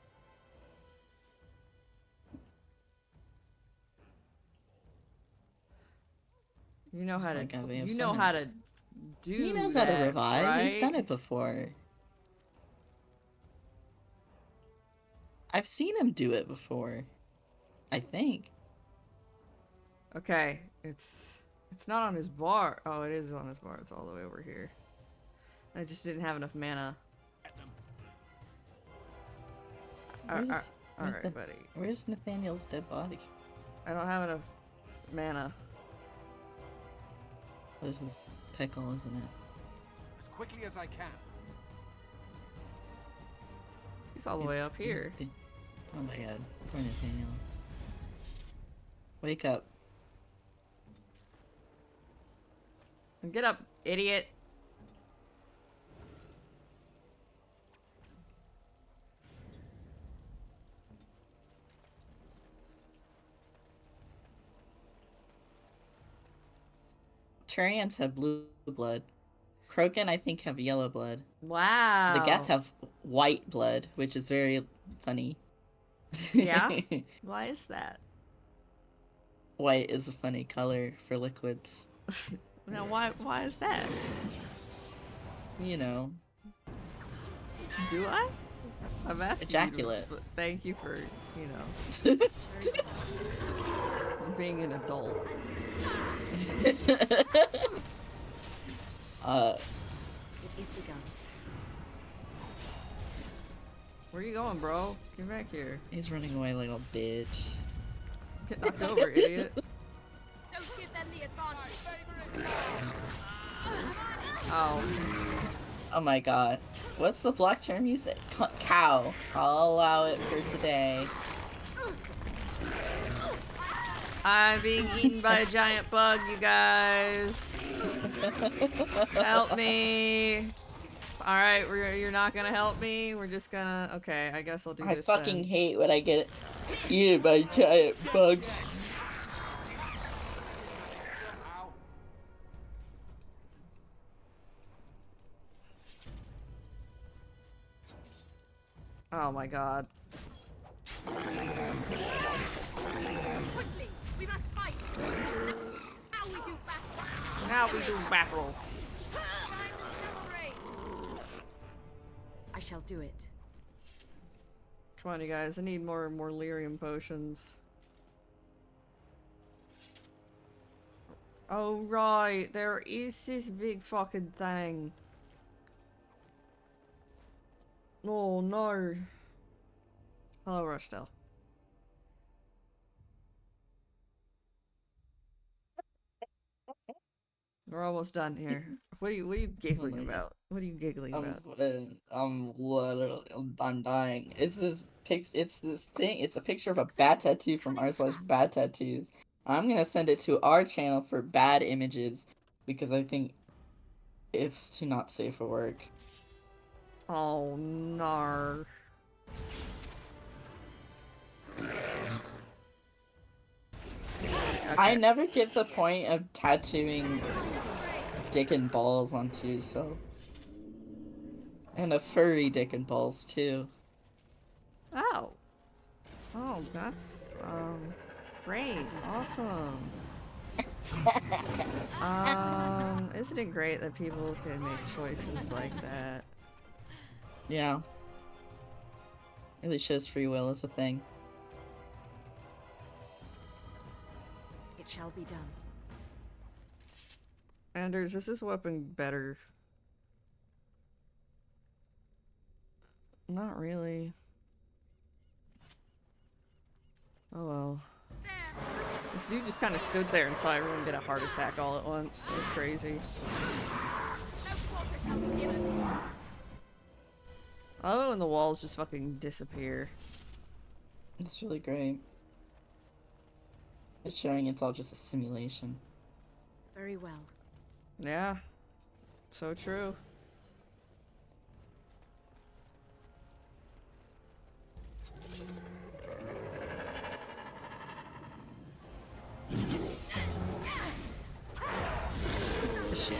You know how to. my God, they have you so know many- how to do. He knows how to that, revive. He's right? done it before. I've seen him do it before. I think. Okay, it's not on his bar. Oh, it is on his bar. It's all the way over here. I just didn't have enough mana. Where's Alright, Nathan- buddy. Where's Nathaniel's dead body? I don't have enough mana. This is Pickle, isn't it? As quickly as I can. He's all the way up here. Oh my god. Poor Nathaniel. Wake up. Get up, idiot. Turians have blue blood. Krogan, I think, have yellow blood. Wow. The Geth have white blood, which is very funny. Yeah? Why is that? White is a funny color for liquids. Now, why is that? You know. Do I? I'm asking Ejaculate. you to thank you for, you know, being an adult. It is begun. Where you going, bro? Get back here. He's running away like a bitch. Get knocked over, idiot. Don't give them the advantage. Oh. Oh my god. What's the block term you said? Cow. I'll allow it for today. I'm being eaten by a giant bug, you guys. Help me. Alright, you're not gonna help me? We're just gonna... Okay, I guess I'll do I this fucking then. hate when I get eaten by giant bugs. Oh my god. Quickly, we must fight. Now we do battle. Now we do battle. I shall do it. Come on, you guys. I need more lyrium potions. Oh, right. There is this big fucking thing. Oh, no. Hello, Rushdell. We're almost done here. What are you giggling about? What are you giggling about? I'm literally, I'm dying. It's this thing. It's a picture of a bat tattoo from r/bad tattoos. I'm gonna send it to our channel for bad images because I think it's too not safe for work. Oh, no. I never get the point of tattooing dick and balls onto yourself. And a furry dick and balls, too. Oh. Oh, that's, great. Awesome. Isn't it great that people can make choices like that? Yeah. Really shows free will is a thing. It shall be done. Anders, is this weapon better? Not really. Oh well. This dude just kind of stood there and saw everyone get a heart attack all at once. It was crazy. Oh, and the walls just fucking disappear. It's really great. It's showing it's all just a simulation. Very well. Yeah. So true. Shit.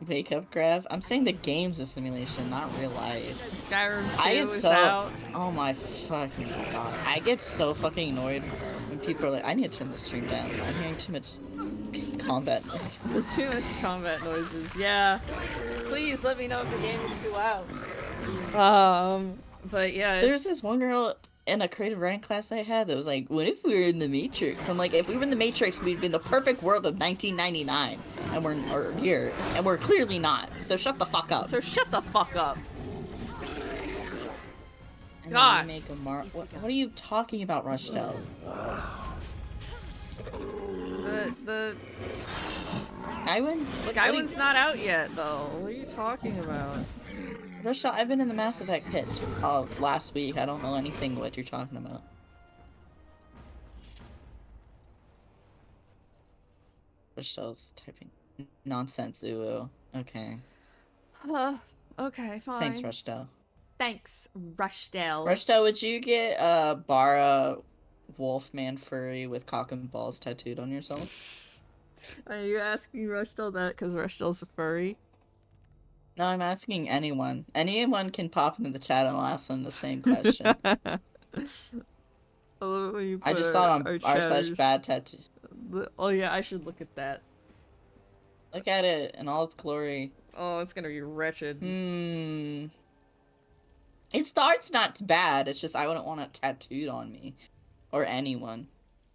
Wake up, Grav. I'm saying the game's a simulation, not real life. Skyrim 2 I get is so out. Oh my fucking god. I get so fucking annoyed when people are like, I need to turn the stream down. I'm hearing too much combat noises. Too much combat noises. Yeah. Please let me know if the game is too loud. But yeah. There's this one girl in a creative writing class I had that was like, what if we were in the Matrix? I'm like, if we were in the Matrix, we'd be in the perfect world of 1999. And we're here. And we're clearly not. So shut the fuck up. So shut the fuck up. And God. then we make a what are you talking about, Rushdell? The Skywin? Skywin's not out yet, though. What are you talking about? Rushdell, I've been in the Mass Effect pits of last week. I don't know anything what you're talking about. Rushdell's typing nonsense, ooh. Okay. Okay, fine. Thanks, Rushdell. Thanks, Rushdell. Rushdell, would you get Bara Wolfman furry with cock and balls tattooed on yourself? Are you asking Rushdell that because Rushdell's a furry? No, I'm asking anyone. Anyone can pop into the chat and I'll ask them the same question. I love it when you put I just saw it on our r/bad tattoo. Oh yeah, I should look at that. Look at it in all its glory. Oh, it's gonna be wretched. Its art's not bad, it's just I wouldn't want it tattooed on me. Or anyone.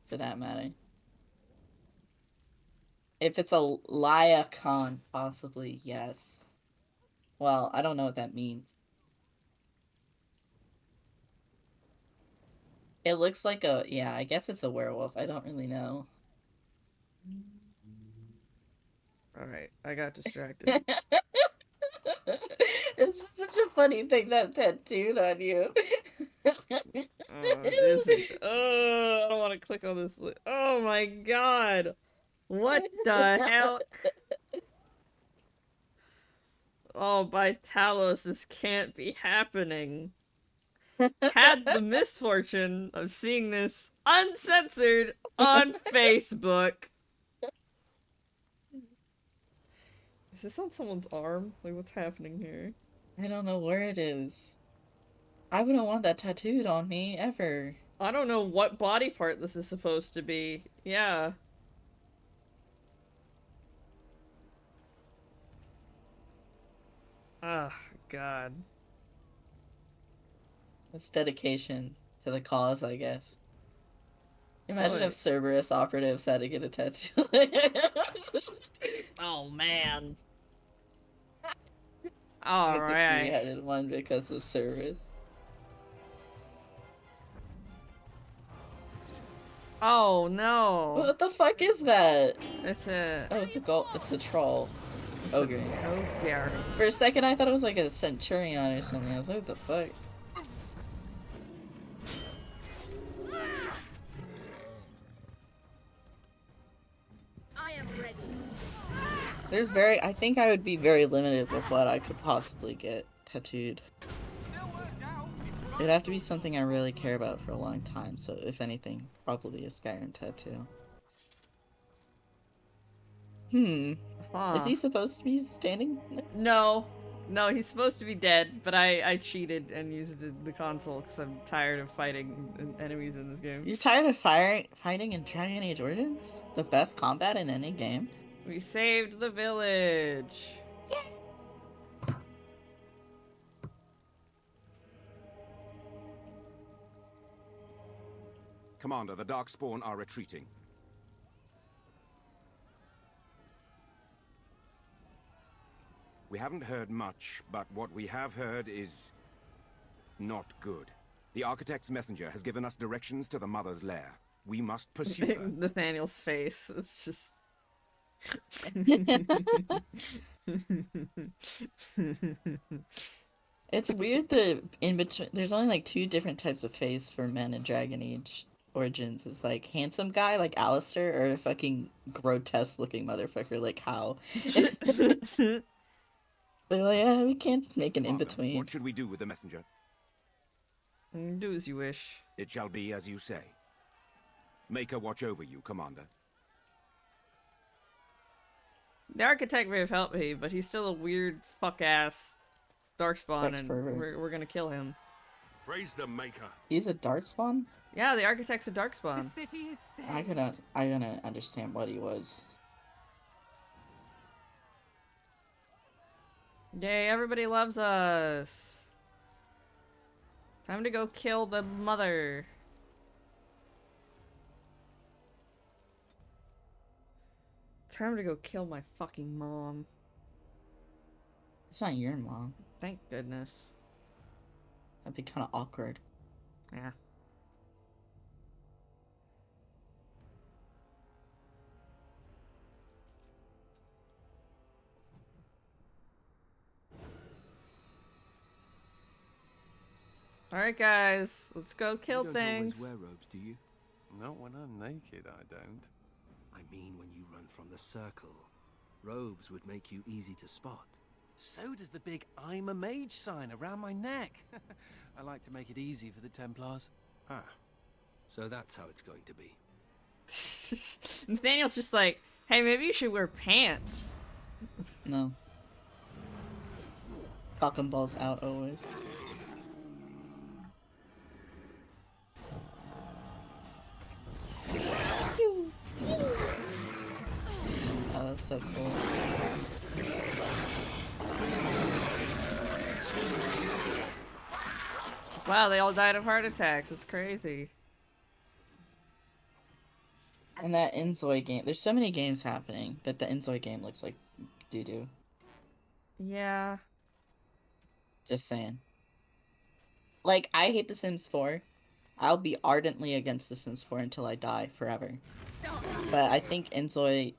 for that matter. If it's a Lyacon, possibly, yes. Well, I don't know what that means. It looks like a, yeah, I guess it's a werewolf. I don't really know. Alright, I got distracted. It's just such a funny thing that tattooed on you. I don't want to click on this. Oh my god! What the hell? Oh, by Talos, this can't be happening. Had the misfortune of seeing this uncensored on Facebook. Is this on someone's arm? Like, what's happening here? I don't know where it is. I wouldn't want that tattooed on me, ever. I don't know what body part this is supposed to be. Yeah. Ah, God. It's dedication to the cause, I guess. Imagine Like- if Cerberus operatives had to get a tattoo. Oh, man. It's a Alright. three-headed one because of Cerberus. Oh, no. What the fuck is that? It's a... Oh, it's a it's a troll. Ogre. Ogre. For a second, I thought it was like a centurion or something. I was like, what the fuck? I am ready. I think I would be very limited with what I could possibly get tattooed. It'd have to be something I really care about for a long time, so if anything, probably a Skyrim tattoo. Is he supposed to be standing? No. No, he's supposed to be dead, but I cheated and used the console because I'm tired of fighting enemies in this game. You're tired of fighting in Dragon Age Origins? The best combat in any game? We saved the village. Commander, the Darkspawn are retreating. We haven't heard much, but what we have heard is not good. The Architect's messenger has given us directions to the Mother's lair. We must pursue her. Nathaniel's face. It's just... It's weird that in between, there's only like 2 different types of face for men in Dragon Age Origins. It's like handsome guy like Alistair or a fucking grotesque looking motherfucker like Hal. They're like, yeah, we can't just make an in-between. What should we do with the messenger? Do as you wish. It shall be as you say. Make her watch over you, Commander. The Architect may have helped me, but he's still a weird fuck-ass Darkspawn, Sex and pervert. we're gonna kill him. Praise the Maker. He's a Darkspawn? Yeah, the Architect's a Darkspawn. The city is safe. I gotta understand what he was. Yay, everybody loves us. Time to go kill the mother. Time to go kill my fucking mom. It's not your mom. Thank goodness. That'd be kind of awkward. Yeah. Alright guys, let's go kill you don't things. always wear robes, do you? Not when I'm naked, I don't. I mean when you run from the circle. Robes would make you easy to spot. So does the big I'm a mage sign around my neck. I like to make it easy for the Templars. Ah, so that's how it's going to be. Nathaniel's just like, hey, maybe you should wear pants. No. Cock and balls out always. Oh, that's so cool. Wow, they all died of heart attacks. It's crazy. And that Inzoi game. There's so many games happening that the Inzoi game looks like doo-doo. Yeah. Just saying. Like, I hate The Sims 4. I'll be ardently against The Sims 4 until I die forever. But I think Inzoi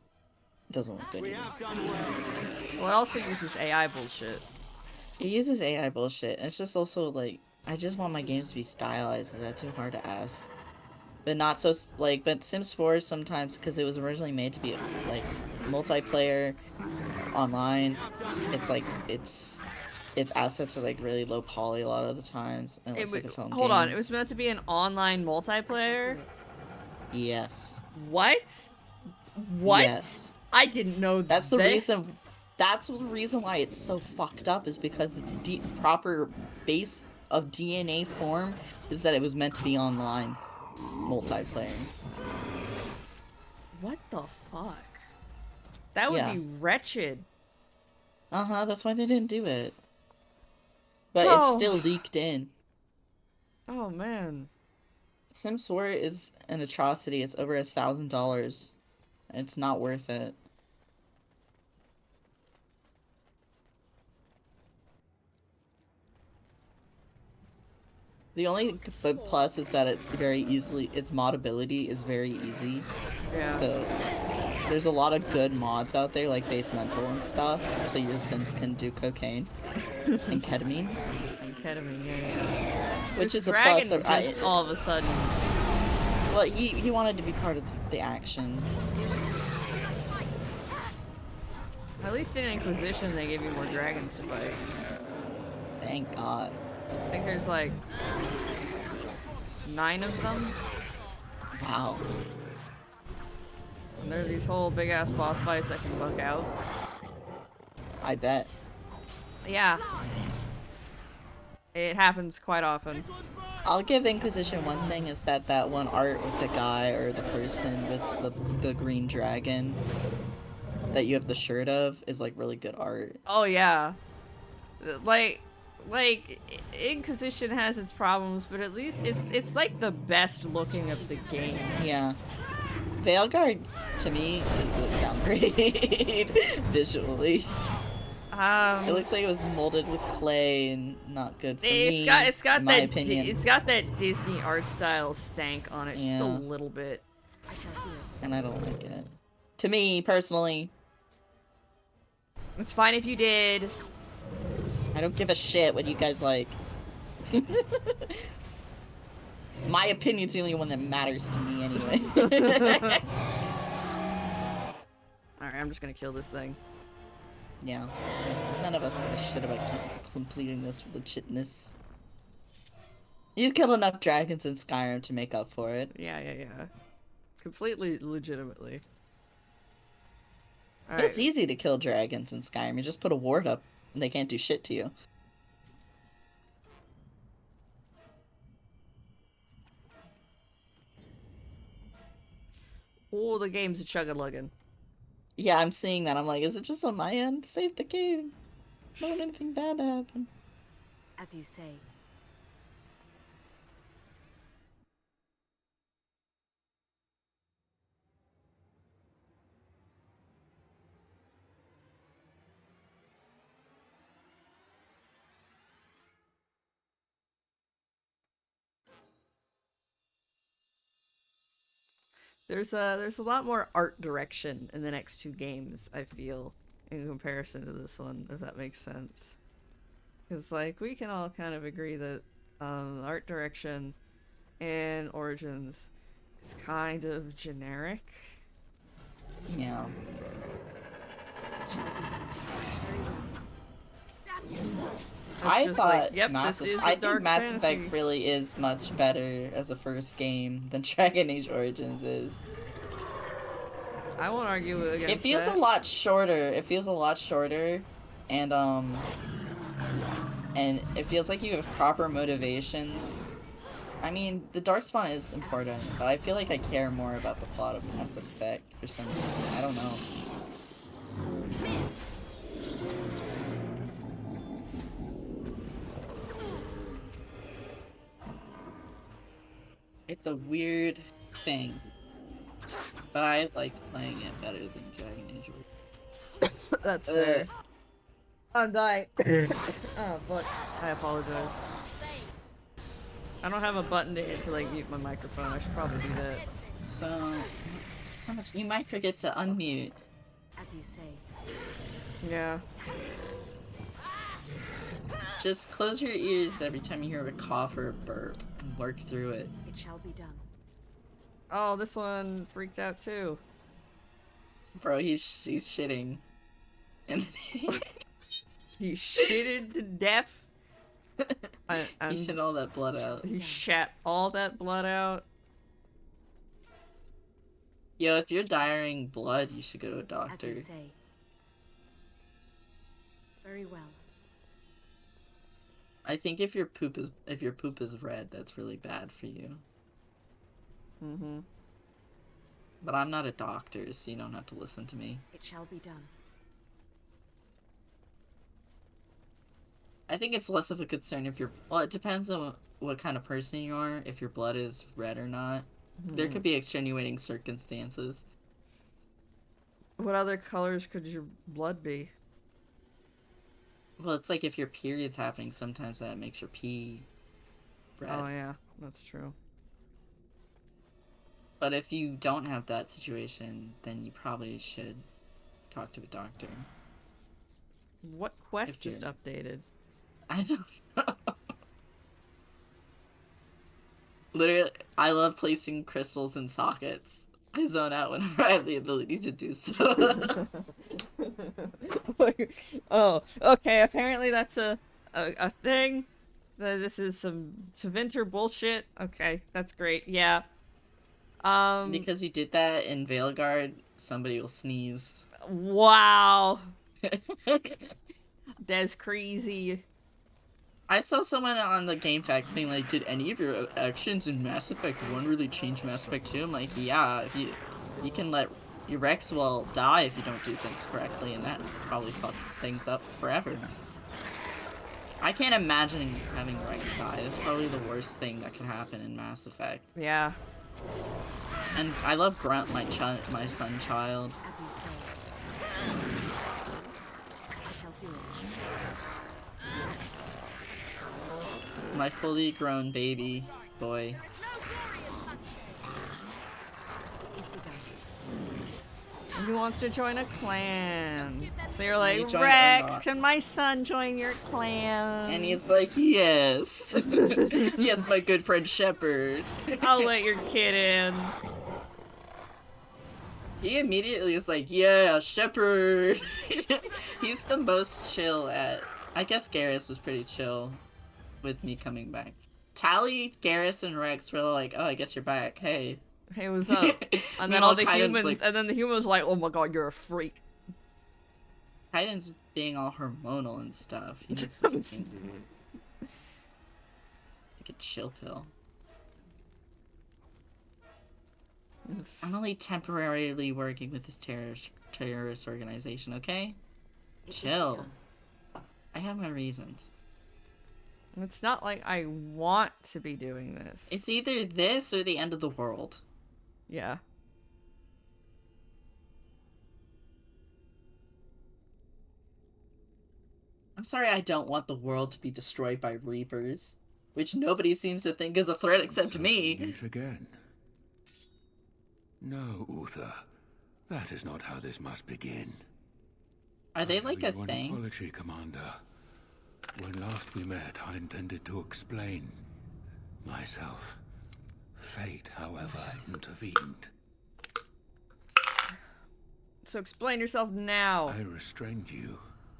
doesn't look good either. Well, it also uses AI bullshit. It uses AI bullshit. It's just also, like, I just want my games to be stylized. Is that too hard to ask? But not so, like, but Sims 4 sometimes, because it was originally made to be, like, multiplayer, online, it's like, its assets are, like, really low poly a lot of the times, and it looks like a phone game. Hold on, it was meant to be an online multiplayer? Yes. What? What? Yes. I didn't know That's the reason, that's the reason why it's so fucked up, is because its proper base of DNA form is that it was meant to be online multiplayer. What the fuck? That would be wretched. Uh-huh, that's why they didn't do it. But Oh. it's still leaked in. Oh, man. Sims 4 is an atrocity. It's over $1,000. It's not worth it. The only plus is that it's very easily, its modability is very easy. Yeah. So there's a lot of good mods out there, like Base Mental and stuff, so your Sims can do cocaine and ketamine. And ketamine, yeah. Which is a Dragon plus. just all of a sudden. Well, he wanted to be part of the action. At least in Inquisition, they gave you more dragons to fight. Thank God. I think there's like 9 of them. Wow. And there are these whole big ass boss fights that can bug out. I bet. Yeah. It happens quite often. I'll give Inquisition one thing, is that one art with the guy or the person with the green dragon that you have the shirt of is like really good art. Oh yeah. Like Inquisition has its problems, but at least it's like the best looking of the games. Yeah. Veilguard to me is a downgrade visually. It looks like it was molded with clay and not good for me. It's got in my that opinion. it's got that Disney art style stank on it, just a Yeah. little bit. And I don't like it. To me personally, It's fine if you did. I don't give a shit what you guys like. My opinion's the only one that matters to me anyway. Alright, I'm just gonna kill this thing. Yeah. None of us give a shit about completing this legitness. You've killed enough dragons in Skyrim to make up for it. Yeah. Completely legitimately. It's easy to kill dragons in Skyrim. You just put a ward up and they can't do shit to you. Oh, the game's a chug-a-luggin'. Yeah, I'm seeing that. I'm like, is it just on my end? Save the game. I don't want anything bad to happen. As you say. There's a lot more art direction in the next 2 games, I feel, in comparison to this one, if that makes sense. Because, like, we can all kind of agree that art direction in Origins is kind of generic. Yeah. I just thought like, yep, Mass this is I a think dark Mass fantasy. Effect really is much better as a first game than Dragon Age Origins is. I won't argue against It feels that. a lot shorter. It feels a lot shorter, and it feels like you have proper motivations. I mean, the Darkspawn is important, but I feel like I care more about the plot of Mass Effect for some reason. I don't know. It's a weird thing. But I like playing it better than Dragon Age. That's fair. I'm dying. Oh, fuck. I apologize. I don't have a button to hit to like mute my microphone. I should probably do that. So much. You might forget to unmute. As you say. Yeah. Just close your ears every time you hear a cough or a burp and work through it. It shall be done. Oh, this one freaked out too. Bro, he's shitting. And he shitted to death. He shit all that blood out. He shat all that blood out. Yo, if you're diarrheaing blood, you should go to a As doctor. you say. Very well. I think if your poop is red, that's really bad for you. Mm-hmm. But I'm not a doctor, so you don't have to listen to me. It shall be done. I think it's less of a concern if you're... Well, it depends on what kind of person you are, if your blood is red or not. There could be extenuating circumstances. What other colors could your blood be? Well, it's like if your period's happening, sometimes that makes your pee red. Oh yeah, that's true. But if you don't have that situation, then you probably should talk to a doctor. What quest If just you're- updated? I don't know. Literally, I love placing crystals in sockets. I zone out whenever I have the ability to do so. Oh, okay. Apparently that's a thing. This is some Tevinter bullshit. Okay, that's great. Yeah. Because you did that in Veilguard, somebody will sneeze. Wow. That's crazy. I saw someone on the GameFAQs being like, did any of your actions in Mass Effect 1 really change Mass Effect 2? I'm like, yeah, if you can let your Rex will die if you don't do things correctly, and that probably fucks things up forever. I can't imagine having Rex die. That's probably the worst thing that can happen in Mass Effect. Yeah. And I love Grunt, my son child. As you say. I shall do it. My fully grown baby boy. He wants to join a clan. So you're Can you like, join Rex, Urnok? can my son join your clan? And he's like, yes. Yes, my good friend Shepard. I'll let your kid in. He immediately is like, yeah, Shepard. He's the most chill at... I guess Garrus was pretty chill with me coming back. Tally, Garrus, and Rex were like, oh, I guess you're back. Hey. Hey, what's up? And then all the humans, and then the humans like, oh my god, you're a freak. Titan's being all hormonal and stuff. He needs to fucking... Like a chill pill. I'm only temporarily working with this terrorist organization, okay? Chill. I have my reasons. It's not like I want to be doing this. It's either this or the end of the world. Yeah. I'm sorry I don't want the world to be destroyed by Reapers, which nobody seems to think is a threat except me. Meet again. No, Uther. That is not how this must begin. Are they like a One thing? apology, Commander. When last we met, I intended to explain myself. Fate, however, intervened. So explain yourself now. I restrained you,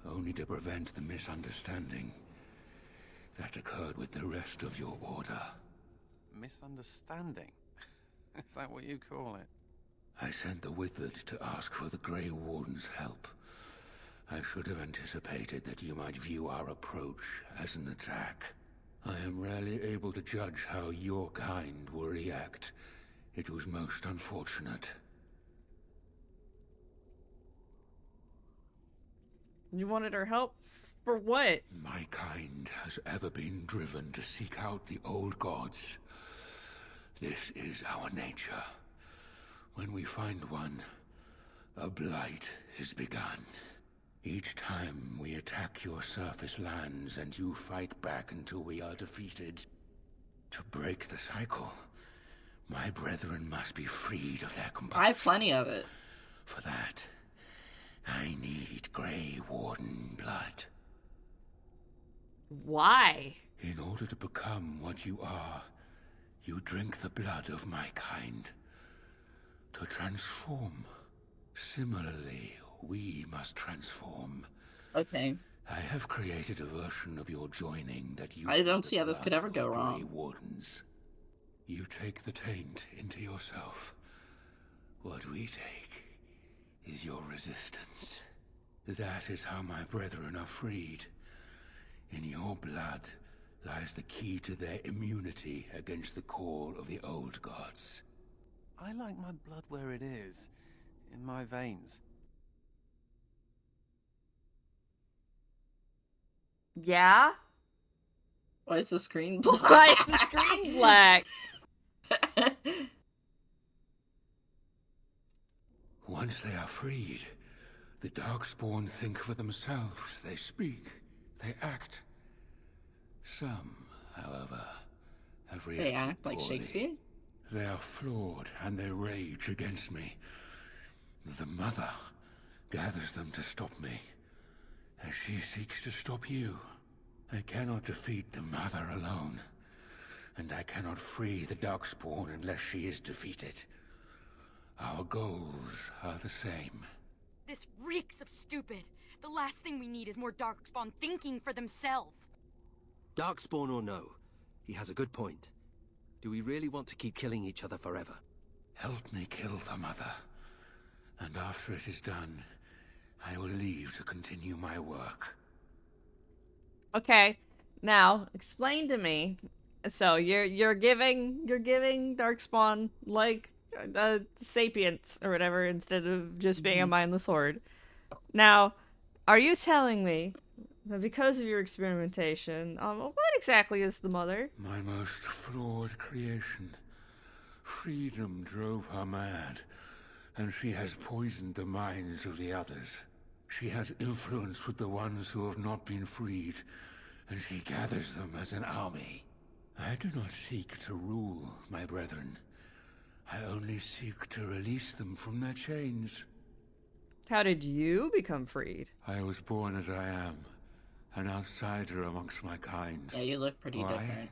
only to prevent the misunderstanding that occurred with the rest of your order. Misunderstanding? Is that what you call it? I sent the Withered to ask for the Grey Warden's help. I should have anticipated that you might view our approach as an attack. I am rarely able to judge how your kind will react. It was most unfortunate. You wanted our help? For what? My kind has ever been driven to seek out the old gods. This is our nature. When we find one, a blight is begun. Each time we attack your surface lands and you fight back until we are defeated. To break the cycle, my brethren must be freed of their compulsion. I have plenty of it. For that, I need Grey Warden blood. Why? In order to become what you are, you drink the blood of my kind. To transform. Similarly, we must transform. Okay. I have created a version of your joining that you... I don't see how this could ever go wrong. Grey Wardens. You take the taint into yourself. What we take is your resistance. That is how my brethren are freed. In your blood lies the key to their immunity against the call of the old gods. I like my blood where it is, in my veins. Yeah? Why is the screen black? Why is the screen black? Once they are freed, the Darkspawn think for themselves. They speak, they act. Some, however, have reacted They act like poorly. Shakespeare? They are flawed, and they rage against me. The Mother gathers them to stop me, as she seeks to stop you. I cannot defeat the Mother alone, and I cannot free the Darkspawn unless she is defeated. Our goals are the same. This reeks of stupid. The last thing we need is more Darkspawn thinking for themselves. Darkspawn or no, he has a good point. Do we really want to keep killing each other forever? Help me kill the Mother, and after it is done, I will leave to continue my work. Okay, now explain to me. So you're giving Darkspawn like sapience or whatever instead of just being a mindless horde. Now, are you telling me that because of your experimentation, what exactly is the Mother? My most flawed creation. Freedom drove her mad, and she has poisoned the minds of the others. She has influence with the ones who have not been freed, and she gathers them as an army. I do not seek to rule, my brethren. I only seek to release them from their chains. How did you become freed? I was born as I am, an outsider amongst my kind. Yeah, you look pretty different.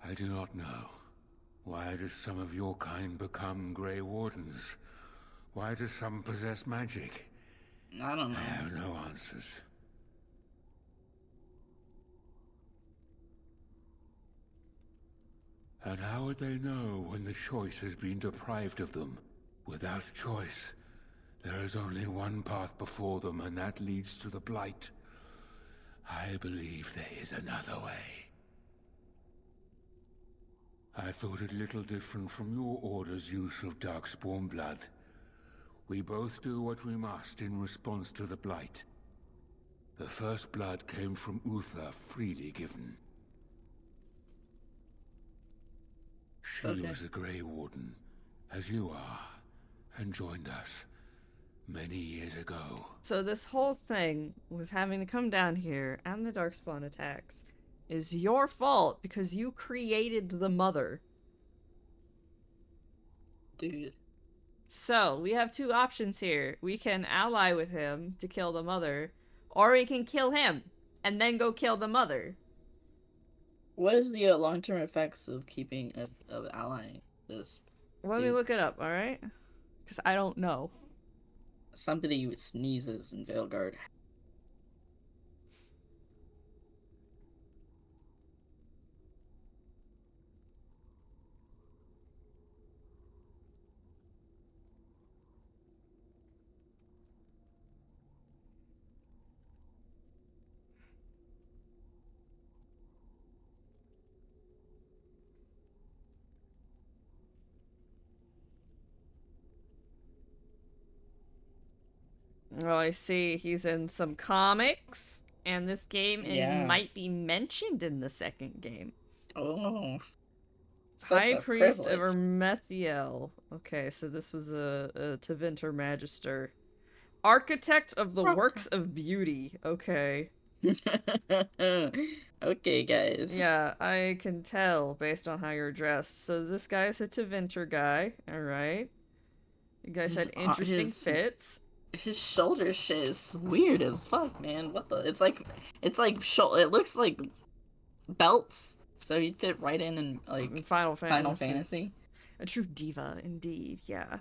I do not know. Why do some of your kind become Grey Wardens? Why do some possess magic? I don't know. I have no answers. And how would they know when the choice has been deprived of them? Without choice, there is only one path before them, and that leads to the Blight. I believe there is another way. I thought it little different from your Order's use of Darkspawn blood. We both do what we must in response to the Blight. The first blood came from Uther, freely given. She was a Grey Warden, as you are, and joined us many years ago. So this whole thing with having to come down here and the Darkspawn attacks is your fault because you created the Mother. Dude. So, we have two options here. We can ally with him to kill the Mother, or we can kill him and then go kill the Mother. What is the long-term effects of keeping of allying this? Let me look it up, alright? Because I don't know. Somebody sneezes in Veilguard. Oh, I see. He's in some comics, and this game Yeah. might be mentioned in the second game. Oh. High a Priest privilege. of Ermethiel. Okay, so this was a Tevinter Magister. Architect of the Works of Beauty. Okay. Okay, guys. Yeah, I can tell based on how you're dressed. So this guy's a Tevinter guy. Alright. You guys had interesting fits. His shoulder shit is weird as fuck, man. What the? It's like it looks like belts. So he'd fit right in like Final Fantasy. Final Fantasy. A true diva, indeed. Yeah.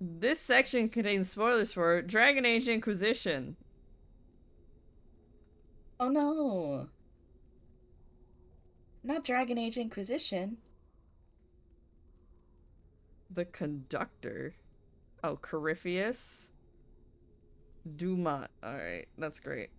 This section contains spoilers for Dragon Age Inquisition. Oh no. Not Dragon Age Inquisition. The Conductor. Oh, Corypheus. Dumat. Alright, that's great.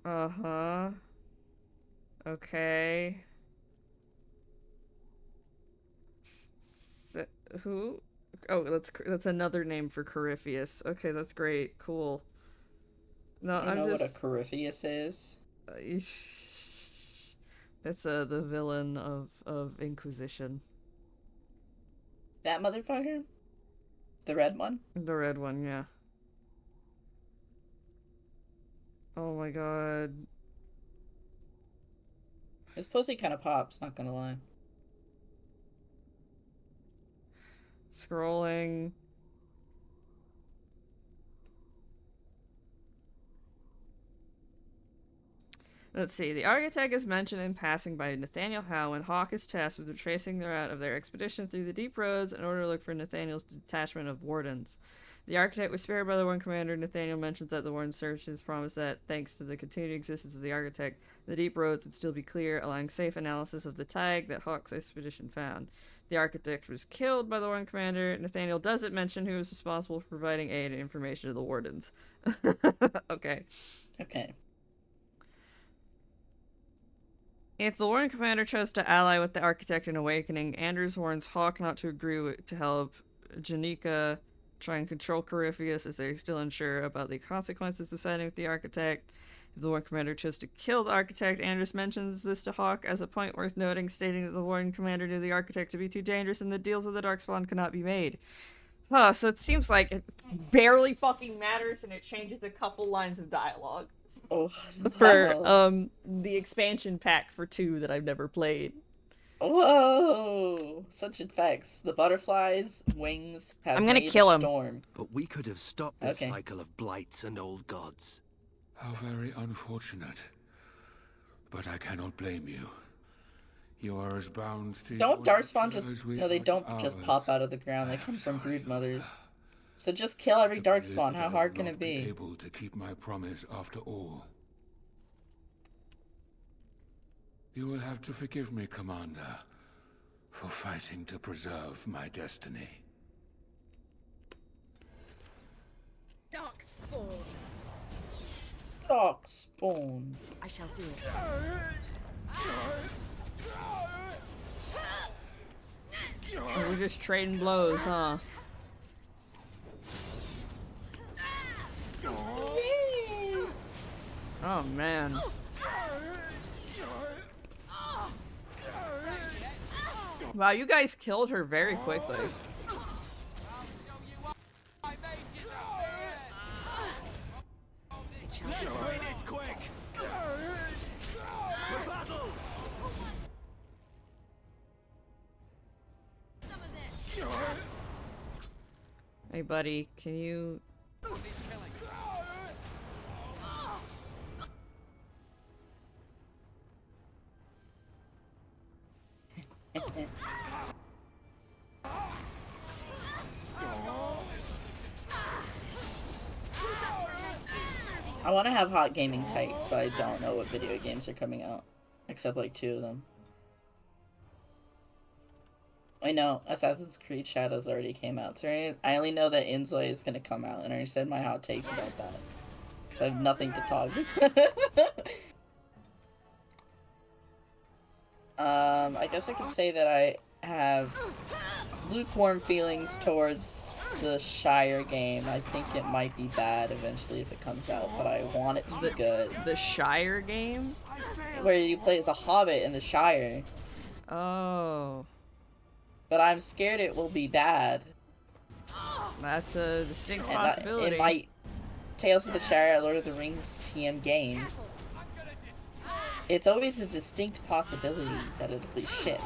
Uh-huh. Okay. Who? Oh, that's another name for Corypheus. Okay, that's great. Cool. No, I don't know what a Corypheus is. That's the villain of Inquisition. That motherfucker? The red one? The red one, yeah. Oh my god. His pussy kind of pops, not gonna lie. Scrolling. Let's see. The Architect is mentioned in passing by Nathaniel Howe when Hawke is tasked with retracing the route of their expedition through the deep roads in order to look for Nathaniel's detachment of Wardens. The Architect was spared by the Warden Commander. Nathaniel mentions that the Warden's search has promised that, thanks to the continued existence of the Architect, the deep roads would still be clear, allowing safe analysis of the tag that Hawke's expedition found. The Architect was killed by the Warden Commander. Nathaniel doesn't mention who was responsible for providing aid and information to the Wardens. Okay. Okay. If the Warden Commander chose to ally with the Architect in Awakening, Anders warns Hawke not to agree to help Janika try and control Corypheus as they're still unsure about the consequences of siding with the Architect. If the Warden Commander chose to kill the Architect, Anders mentions this to Hawke as a point worth noting, stating that the Warden Commander knew the Architect to be too dangerous and the deals with the Darkspawn could not be made. So it seems like it barely fucking matters and it changes a couple lines of dialogue. Oh, for the expansion pack for 2 that I've never played. Whoa! Such effects. The butterflies' wings have I'm gonna made kill a him. storm. But we could have stopped this Okay. cycle of blights and old gods. How very unfortunate. But I cannot blame you. You are as bound to Don't your Darkspawn nature just... as we No, they are don't to just ours. pop out of the ground. They come from brood mothers. So just kill every Darkspawn. How hard can it be? Able to keep my promise after all. You will have to forgive me, Commander, for fighting to preserve my destiny. Darkspawn. Darkspawn. I shall do it. Oh, we're just trading blows, huh? Oh man. Wow, you guys killed her very quickly. Hey buddy, can you... I want to have hot gaming takes, but I don't know what video games are coming out. Except like 2 of them. I know Assassin's Creed Shadows already came out, so I only know that Inzoi is gonna come out, and I already said my hot takes about that. So I have nothing to talk. I guess I could say that I have lukewarm feelings towards the Shire game. I think it might be bad eventually if it comes out, but I want it to be good. The Shire game? Where you play as a hobbit in the Shire. Oh. But I'm scared it will be bad. That's a distinct And possibility. it might... Tales of the Shire, Lord of the Rings TM game. It's always a distinct possibility that it'll be shit.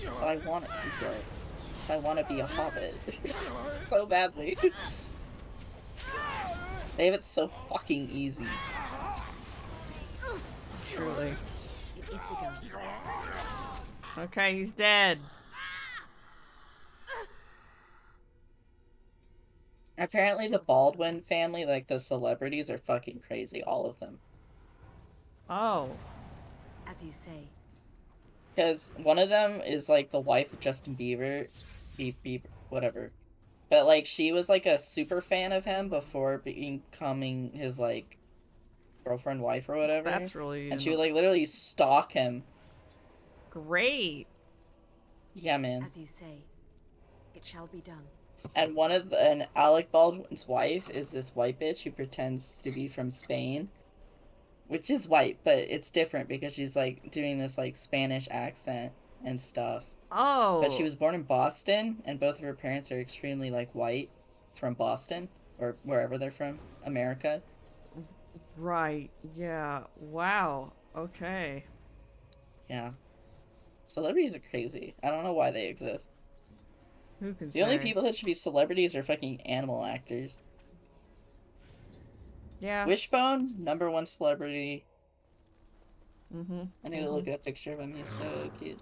But I want it to be good. Because I want to be a hobbit. So badly. They have it so fucking easy. Truly. Okay, he's dead. Apparently the Baldwin family, like the celebrities, are fucking crazy. All of them. Oh. As you say. Because one of them is like the wife of Justin Bieber. Bieber, whatever. But like she was like a super fan of him before becoming his like girlfriend, wife, or whatever. That's really... And she would like literally stalk him. Great. Yeah, man. As you say, it shall be done. And and Alec Baldwin's wife is this white bitch who pretends to be from Spain. Which is white, but it's different because she's like doing this like Spanish accent and stuff. Oh. But she was born in Boston, and both of her parents are extremely like white from Boston or wherever they're from, America. Right. Yeah. Wow. Okay. Yeah. Celebrities are crazy. I don't know why they exist. Who can The only say? people that should be celebrities are fucking animal actors. Yeah. Wishbone, #1 celebrity. Mm-hmm. I need to look at a picture of him. He's so cute.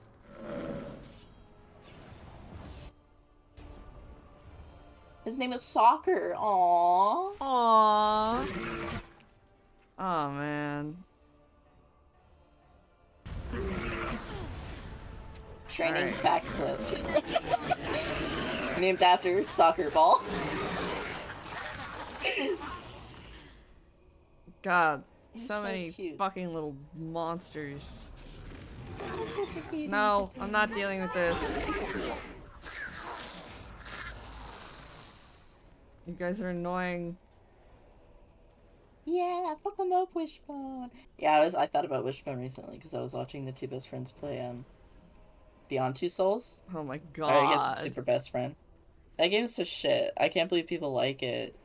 His name is Soccer. Aww. Aww. Oh, man. Training backflip. Named after soccer ball. God, He's so so many cute. fucking little monsters. He's such a cutie. No, I'm not dealing with this. You guys are annoying. Yeah, fuck him up, Wishbone. Yeah, I thought about Wishbone recently because I was watching the two best friends play Beyond Two Souls. Oh my Or I guess god. it's Super Best Friend. That game's so shit. I can't believe people like it.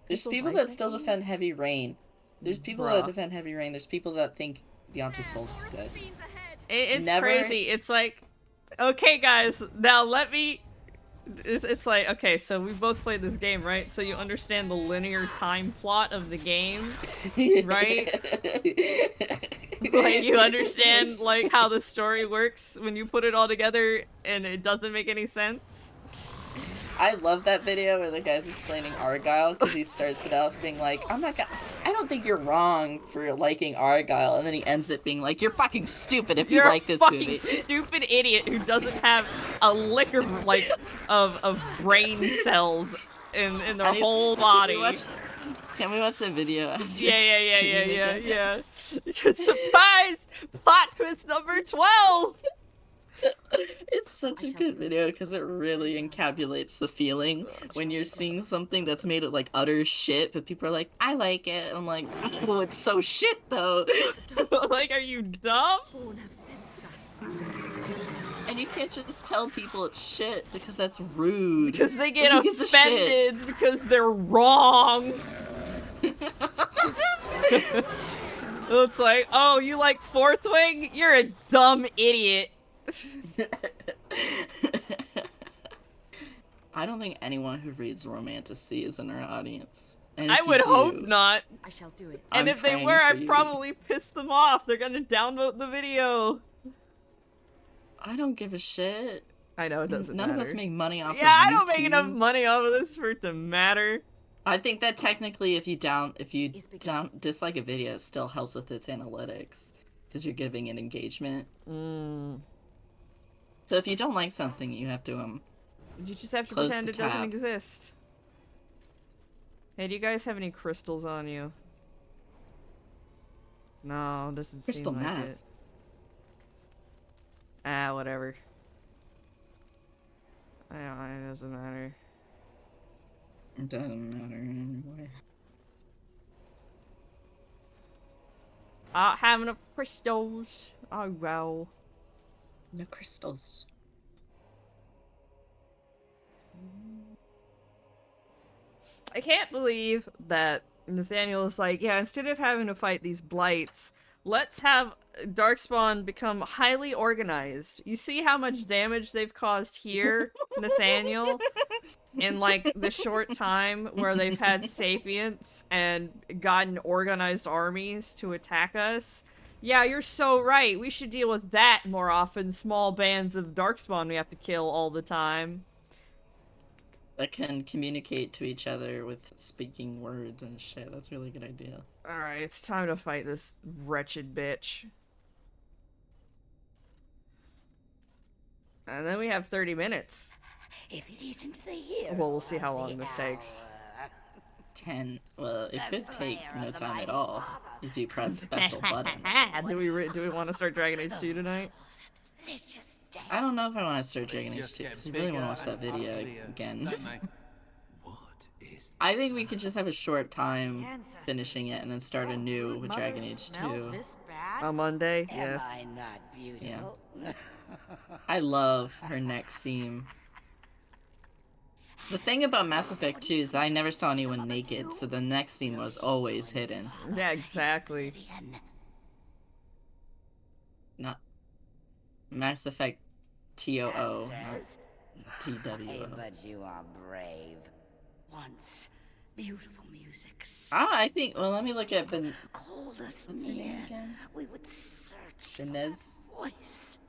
There's people like that still defend Heavy Rain. There's people Bruh. that defend Heavy Rain. There's people that think Beyond Two Souls is good. It's Never- crazy. It's like, okay, guys, now let me. It's like, okay, so we both played this game, right? So you understand the linear time plot of the game, right? Like, you understand, like, how the story works when you put it all together and it doesn't make any sense? I love that video where the guy's explaining Argyle because he starts it off being like, I don't think you're wrong for liking Argyle, and then he ends it being like, you're fucking stupid if you You're like this a fucking movie. stupid idiot who doesn't have a lick of, like, of brain cells in their whole body. Can we watch that video? Yeah. Surprise! Plot twist number 12! It's such a good video because it really encapsulates the feeling when you're seeing something that's made it like utter shit, but people are like, I like it. I'm like, oh, it's so shit though. Like, are you dumb? And you can't just tell people it's shit because that's rude. Because they get Who gives a shit? offended because they're wrong. It's like, oh, you like Fourth Wing? You're a dumb idiot. I don't think anyone who reads Romantasy is in our audience. And I if you would hope do, not. I shall do it. And I'm if they praying were, for I'd you. probably piss them off. They're gonna downvote the video. I don't give a shit. I know it doesn't None matter. of us make money off of Yeah, I don't make YouTube. enough money off of this for it to matter. I think that technically if you dislike a video, it still helps with its analytics because you're giving it engagement. Mm. So if you don't like something, you have to You just have to close pretend the it doesn't tab. exist. Hey, do you guys have any crystals on you? No, doesn't Crystal seem like meth. it. Ah, whatever. I don't know, it doesn't matter. It doesn't matter anyway. I have enough crystals. Oh well. No crystals. I can't believe that Nathaniel is like, yeah, instead of having to fight these blights, let's have Darkspawn become highly organized. You see how much damage they've caused here, Nathaniel? In like the short time where they've had sapients and gotten organized armies to attack us. Yeah, you're so right. We should deal with that more often. Small bands of Darkspawn we have to kill all the time. That can communicate to each other with speaking words and shit. That's a really good idea. Alright, it's time to fight this wretched bitch. And then we have 30 minutes. If it isn't the hero Well, we'll see how long this takes. 10. Well, it could take no time at all if you press special buttons. Do we want to start Dragon Age 2 tonight? I don't know if I want to start Dragon Age 2 because I really want to watch that video again. I think we could just have a short time finishing it and then start anew with Dragon Age 2. On Monday? Am Yeah. I not beautiful? Yeah. I love her next theme. The thing about Mass Effect 2 is I never saw anyone naked, so the next scene was always hidden. Yeah, exactly. Not Mass Effect TOO, not TWO. But you are brave. Once, beautiful music. I think. Well, let me look at Called us what's her name near. again? We would search Benez. voice.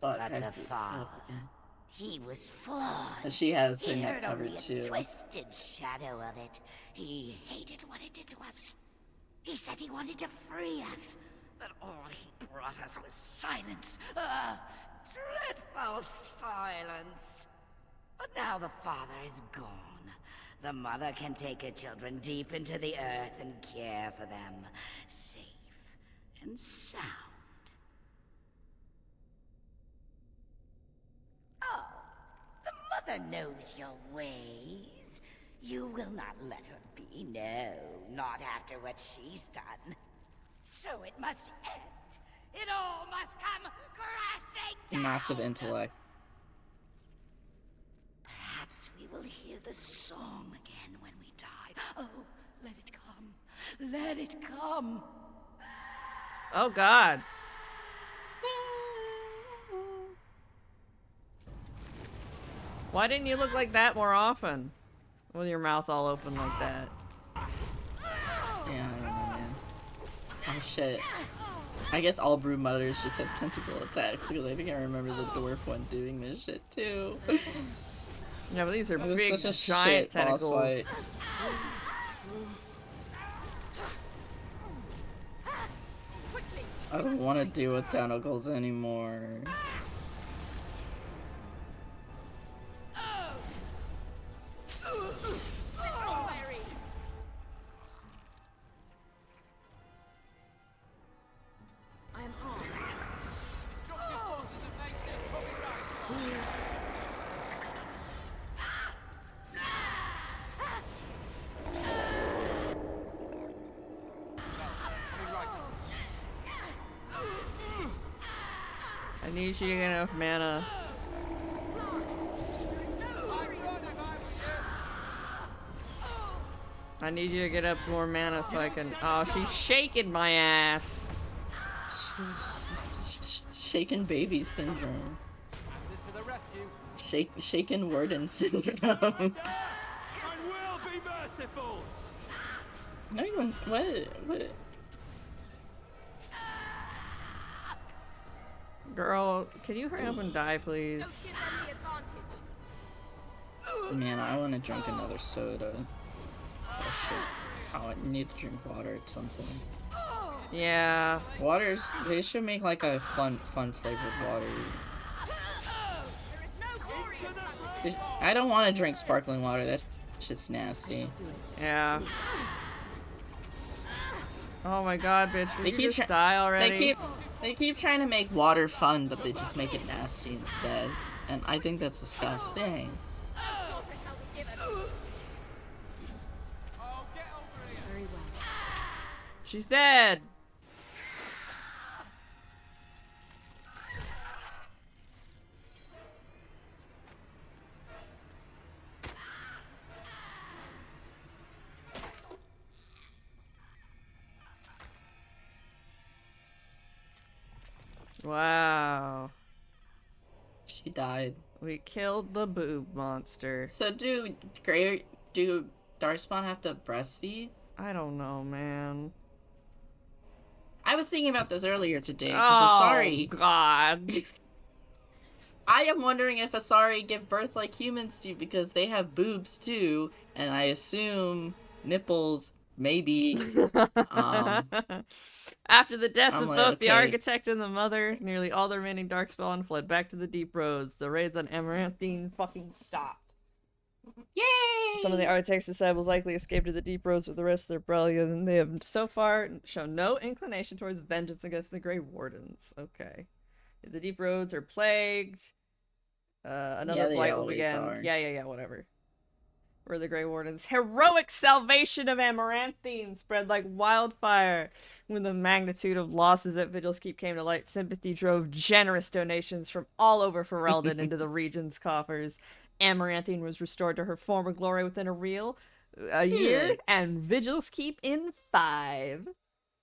Fuck, But I the have to look father, up again. he was flawed. And she has her He neck heard covered only a too. twisted shadow of it. He hated what it did to us. He said he wanted to free us, but all he brought us was silence. Dreadful silence. But now the father is gone. The mother can take her children deep into the earth and care for them, safe and sound. Oh, the mother knows your ways. You will not let her be, no, not after what she's done. So it must end. It all must come crashing down. Massive intellect. Perhaps we will hear the song again when we die. Oh, let it come. Let it come. Oh god. Why didn't you look like that more often? With your mouth all open like that. Yeah, I don't know, man. Oh shit. I guess all brood mothers just have tentacle attacks because I think I remember the dwarf one doing this shit too. Yeah, but these are It was big, such a giant shit boss tentacles. fight. I don't want to deal with tentacles anymore. I am armed. I need you to get enough mana. I need you to get up more mana so I can. Oh, she's shaking my ass. Shaken baby syndrome. Shaken warden syndrome. No, you don't. What? Girl, can you hurry up and die, please? Don't give them the advantage. Man, I want to drink another soda. Oh shit. Oh, I need to drink water at some point. Yeah. Waters, they should make like a fun flavored water. I don't want to drink sparkling water, that shit's nasty. Yeah. Oh my god, bitch, will They you keep just die already? They keep trying to make water fun, but they just make it nasty instead. And I think that's disgusting. She's dead! Wow. She died. We killed the boob monster. So do Darkspawn have to breastfeed? I don't know, man. I was thinking about this earlier today. Oh, Asari, God. I am wondering if Asari give birth like humans do because they have boobs too, and I assume nipples, maybe. After the deaths of I'm like, both the okay. architect and the mother, nearly all the remaining Darkspawn fled back to the Deep Roads. The raids on Amaranthine fucking stopped. Yay! Some of the architects disciples likely escaped to the Deep Roads with the rest of their rebellion, and they have so far shown no inclination towards vengeance against the Grey Wardens. Okay. The Deep Roads are plagued. Another they blight will always begin. are. Yeah, whatever. Where the Grey Wardens' heroic salvation of Amaranthine spread like wildfire. When the magnitude of losses at Vigil's Keep came to light, sympathy drove generous donations from all over Ferelden into the region's coffers. Amaranthine was restored to her former glory within a year, and Vigil's Keep in 5.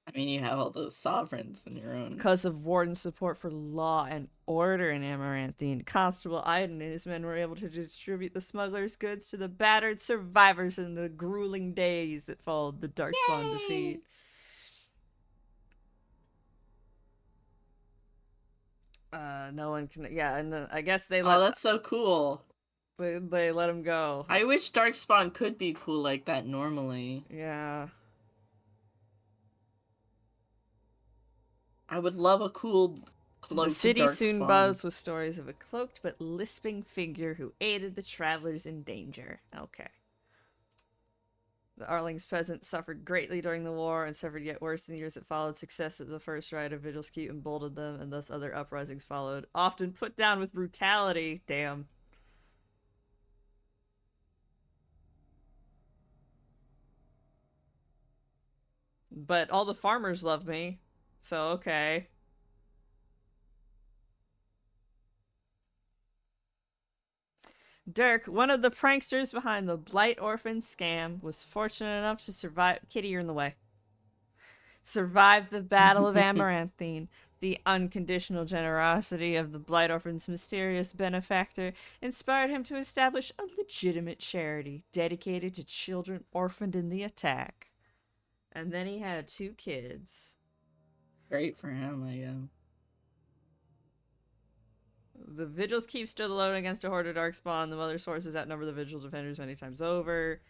I mean, you have all those sovereigns in your own. Because of Warden's support for law and order in Amaranthine, Constable Iden and his men were able to distribute the smugglers' goods to the battered survivors in the grueling days that followed the Darkspawn defeat. No one can. Yeah, and then I guess they let. Oh, that's so cool. They let him go. I wish Darkspawn could be cool like that normally. Yeah. I would love a cool cloak. The city soon Darkspawn. buzzed with stories of a cloaked but lisping figure who aided the travelers in danger. Okay. The Arling's peasants suffered greatly during the war and suffered yet worse in the years that followed. Success at the first riot of Vigil's Keep emboldened them, and thus other uprisings followed, often put down with brutality. Damn. But all the farmers love me, so okay. Dirk, one of the pranksters behind the Blight Orphan scam, was fortunate enough to survive. Kitty, you're in the way. Survived the Battle of Amaranthine. The unconditional generosity of the Blight Orphan's mysterious benefactor inspired him to establish a legitimate charity dedicated to children orphaned in the attack. And then he had 2 kids. Great for him, I guess. The Vigils Keep stood alone against a horde of Darkspawn. The Mother's forces outnumber the Vigil defenders many times over.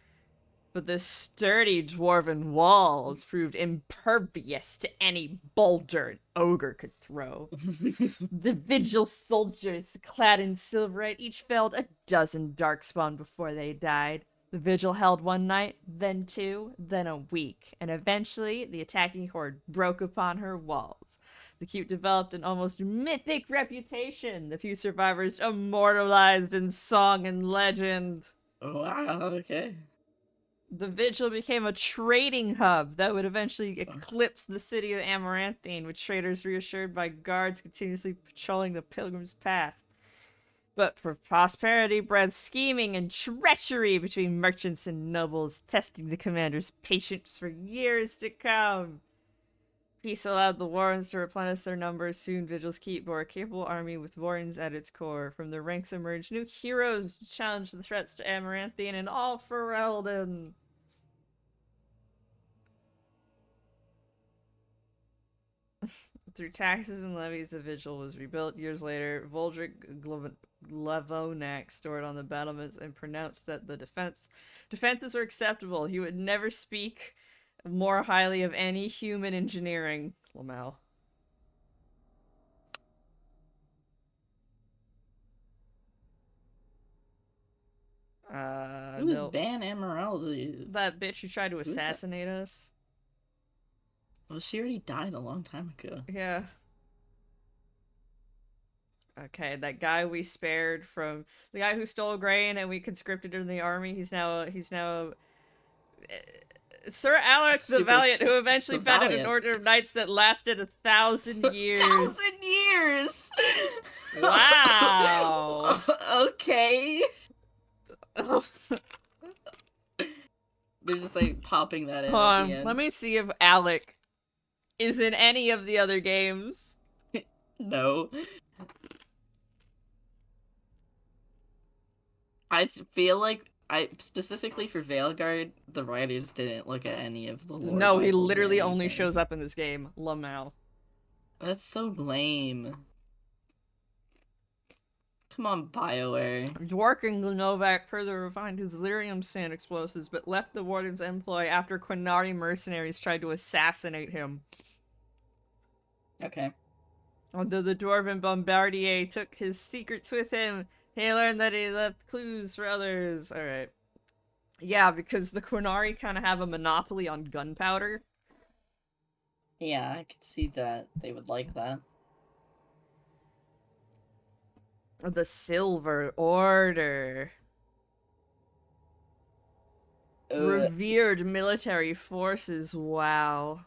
But the sturdy dwarven walls proved impervious to any boulder an ogre could throw. The Vigil soldiers, clad in silverite, each felled a dozen Darkspawn before they died. The Vigil held one night, then 2, then a week, and eventually the attacking horde broke upon her walls. The Keep developed an almost mythic reputation, the few survivors immortalized in song and legend. Wow, okay. The Vigil became a trading hub that would eventually eclipse the city of Amaranthine, with traders reassured by guards continuously patrolling the Pilgrim's Path. But for prosperity bred scheming and treachery between merchants and nobles, testing the commander's patience for years to come. Peace allowed the Warrens to replenish their numbers. Soon, Vigil's Keep bore a capable army with Warrens at its core. From their ranks emerged new heroes to challenge the threats to Amaranthine and all Ferelden. Through taxes and levies, the Vigil was rebuilt. Years later, Voldric Glavonak stood on the battlements and pronounced that the defenses were acceptable. He would never speak more highly of any human engineering. Lamel. Who's Ban Emeraldi? That bitch who tried to assassinate us. Well, she already died a long time ago. Yeah. Okay, that guy we spared from the guy who stole grain and we conscripted in the army. He's now Sir Alec the Super Valiant, who eventually the founded Valiant. an order of knights that lasted 1,000 years. 1,000 years. Wow. Okay. They're just like popping that in. Hold at on, the end. let me see if Alec is in any of the other games. No. I feel like specifically for Veilguard, the writers didn't look at any of the lore No, he Bibles or literally only anything. shows up in this game. Lamau. That's so lame. Come on, BioWare. Dworkin Novak further refined his lyrium sand explosives, but left the Warden's employ after Quinari mercenaries tried to assassinate him. Okay. Although the dwarven bombardier took his secrets with him, he learned that he left clues for others. Alright. Yeah, because the Quinari kind of have a monopoly on gunpowder. Yeah, I could see that. They would like that. The Silver Order. Revered military forces, wow.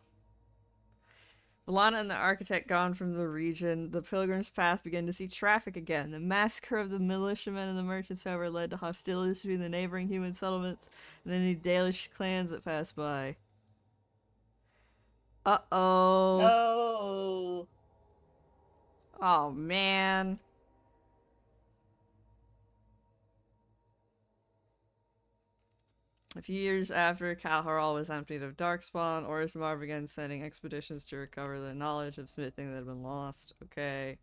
Valana and the Architect gone from the region, the Pilgrim's Path began to see traffic again. The massacre of the militiamen and the merchants, however, led to hostilities between the neighboring human settlements and any Dalish clans that passed by. Uh-oh. No. Oh, man. A few years after Kal-Haral was emptied of Darkspawn, Orzammar began sending expeditions to recover the knowledge of smithing that had been lost. Okay.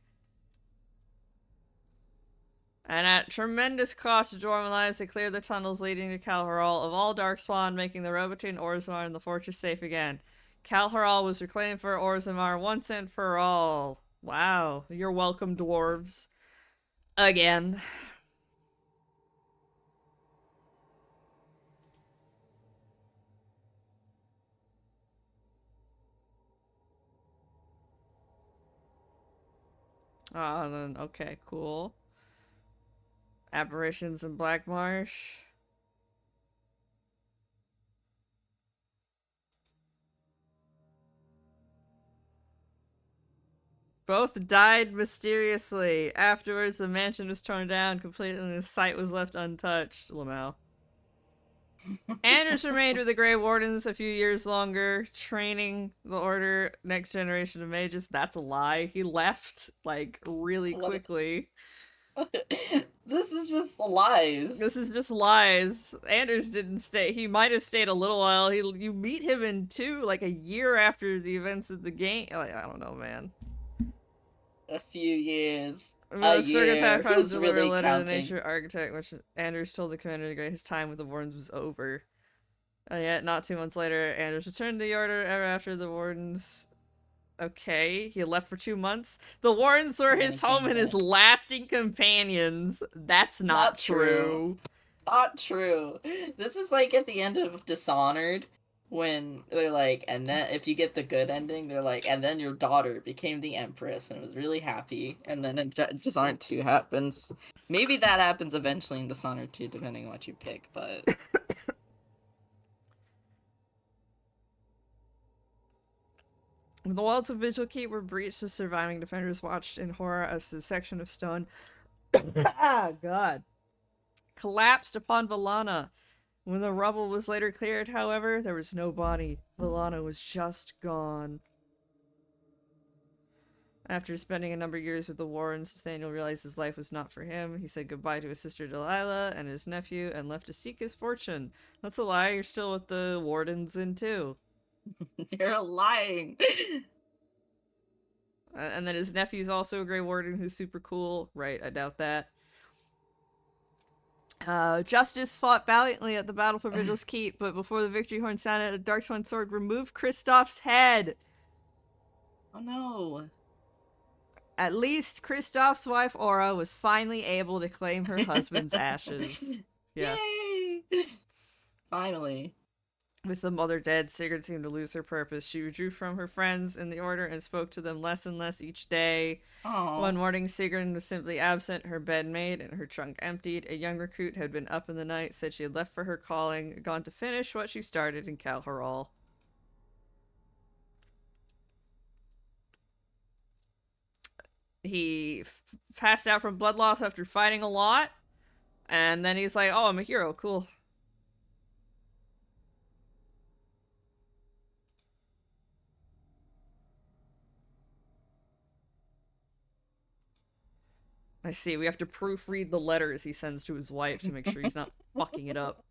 And at tremendous cost to Dwarven lives, they cleared the tunnels leading to Kal-Haral of all Darkspawn, making the road between Orzammar and the fortress safe again. Kal-Haral was reclaimed for Orzammar once and for all. Wow. You're welcome, dwarves. Again. Then, okay, cool. Apparitions in Black Marsh. Both died mysteriously. Afterwards, the mansion was torn down completely and the site was left untouched. Lamau. Anders remained with the Grey Wardens a few years longer, training the Order next generation of mages. That's a lie. He left, like, really quickly. This is just lies. This is just lies. Anders didn't stay. He might have stayed a little while. You meet him in 2, like, a year after the events of the game. Like, I don't know, man. A few years. The Surgatak Who's was delivered really a letter to the counting? Nature Architect, which Anders told the commander that his time with the Wardens was over. And yet, not 2 months later, Anders returned to the Order ever after the Wardens. Okay, he left for 2 months. The Wardens were his home and his lasting companions. That's not true. Not true. This is like at the end of Dishonored, when they're like, and then if you get the good ending, they're like, and then your daughter became the Empress and was really happy, and then Dishonored 2 happens. Maybe that happens eventually in Dishonored 2, depending on what you pick, but... When the walls of Vigil Keep were breached, the surviving defenders watched in horror as the section of stone God collapsed upon Valana. When the rubble was later cleared, however, there was no body. Valana was just gone. After spending a number of years with the Warrens, Nathaniel realized his life was not for him. He said goodbye to his sister Delilah and his nephew and left to seek his fortune. That's a lie. You're still with the Wardens in 2. You're lying. And then his nephew's also a Grey Warden who's super cool. Right, I doubt that. Justice fought valiantly at the battle for Vigil's Keep, but before the victory horn sounded, a Darkspawn sword removed Kristoff's head. Oh no. At least Kristoff's wife Aura was finally able to claim her husband's ashes. Yeah. Yay! Finally. With the mother dead, Sigrid seemed to lose her purpose. She withdrew from her friends in the order and spoke to them less and less each day. Aww. One morning, Sigrid was simply absent, her bed made, and her trunk emptied. A young recruit had been up in the night, said she had left for her calling, gone to finish what she started in Kalharal. He passed out from blood loss after fighting a lot, and then he's like, oh, I'm a hero, cool. I see, we have to proofread the letters he sends to his wife to make sure he's not fucking it up.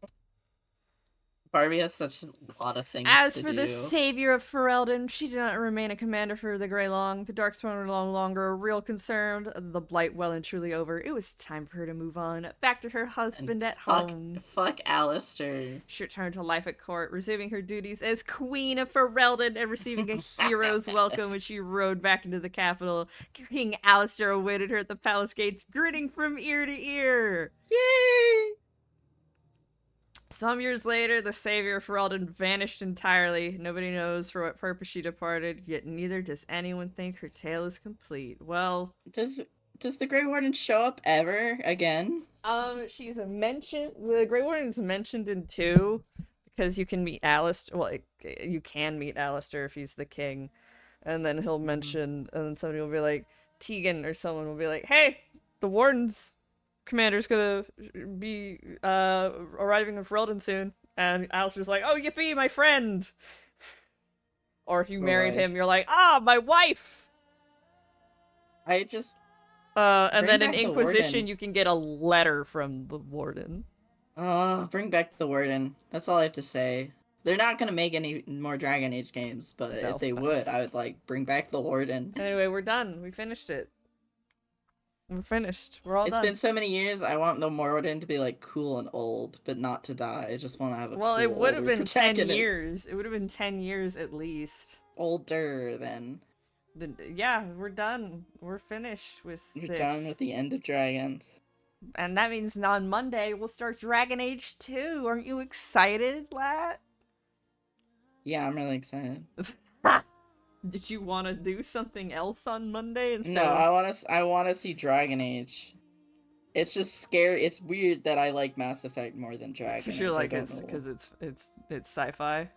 Barbie has such a lot of things As to for do. the savior of Ferelden, she did not remain a commander for the Grey Long. The Darkspawn were no longer a real concern. The blight well and truly over. It was time for her to move on. Back to her husband at home. Fuck Alistair. She returned to life at court, resuming her duties as Queen of Ferelden and receiving a hero's welcome when she rode back into the capital. King Alistair awaited her at the palace gates, grinning from ear to ear. Yay! Some years later, the savior of Ferelden vanished entirely. Nobody knows for what purpose she departed, yet neither does anyone think her tale is complete. Well, does the Grey Warden show up ever again? She's a mention. The Grey Warden is mentioned in 2 because you can meet Alistair. Well, you can meet Alistair if he's the king, and then he'll mention, and then somebody will be like, Tegan or someone will be like, "Hey, the Warden's commander's gonna be arriving in Ferelden soon," and Alistair's like, "Oh, yippee, my friend!" Or if you married him, you're like, "Ah, my wife!" I just... and then in back the Inquisition, Warden. you can get a letter from the Warden. Bring back the Warden. That's all I have to say. They're not gonna make any more Dragon Age games, but No. if they would, I would like bring back the Warden. Anyway, we're done. We finished it. We're finished. We're all It's done. been so many years. I want the Warden to be like cool and old, but not to die. I just want to have a Well, cool, it would have older been 10 protagonist. years. It would have been 10 years at least. Older than. Yeah, we're done. We're finished with You're this. done with the end of Dragons. And that means on Monday we'll start Dragon Age 2. Aren't you excited, Lat? Yeah, I'm really excited. Did you want to do something else on Monday instead? No, of... I want to see Dragon Age. It's just scary. It's weird that I like Mass Effect more than Dragon Age. Because you're like, I don't it's know. because it's sci-fi.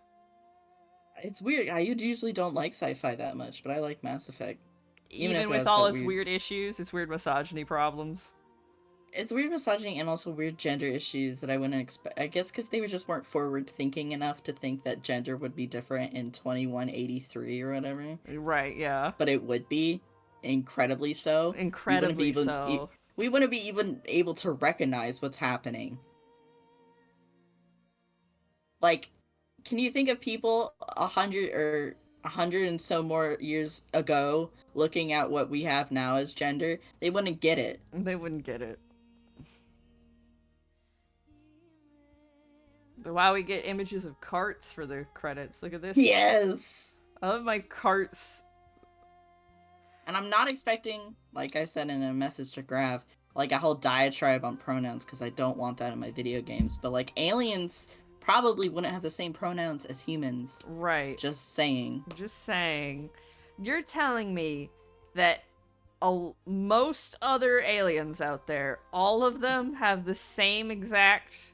It's weird. I usually don't like sci-fi that much, but I like Mass Effect. Even if it with has all that its weird issues, its weird misogyny problems. It's weird misogyny and also weird gender issues that I wouldn't expect. I guess because they just weren't forward thinking enough to think that gender would be different in 2183 or whatever. Right, yeah. But it would be incredibly so. Incredibly so. We wouldn't be even able to recognize what's happening. Like, can you think of people 100 and so more years ago looking at what we have now as gender? They wouldn't get it. They wouldn't get it. Wow, we get images of carts for the credits. Look at this. Yes! I love my carts. And I'm not expecting, like I said in a message to Grav, like a whole diatribe on pronouns, because I don't want that in my video games. But like aliens probably wouldn't have the same pronouns as humans. Right. Just saying. Just saying. You're telling me that most other aliens out there, all of them have the same exact,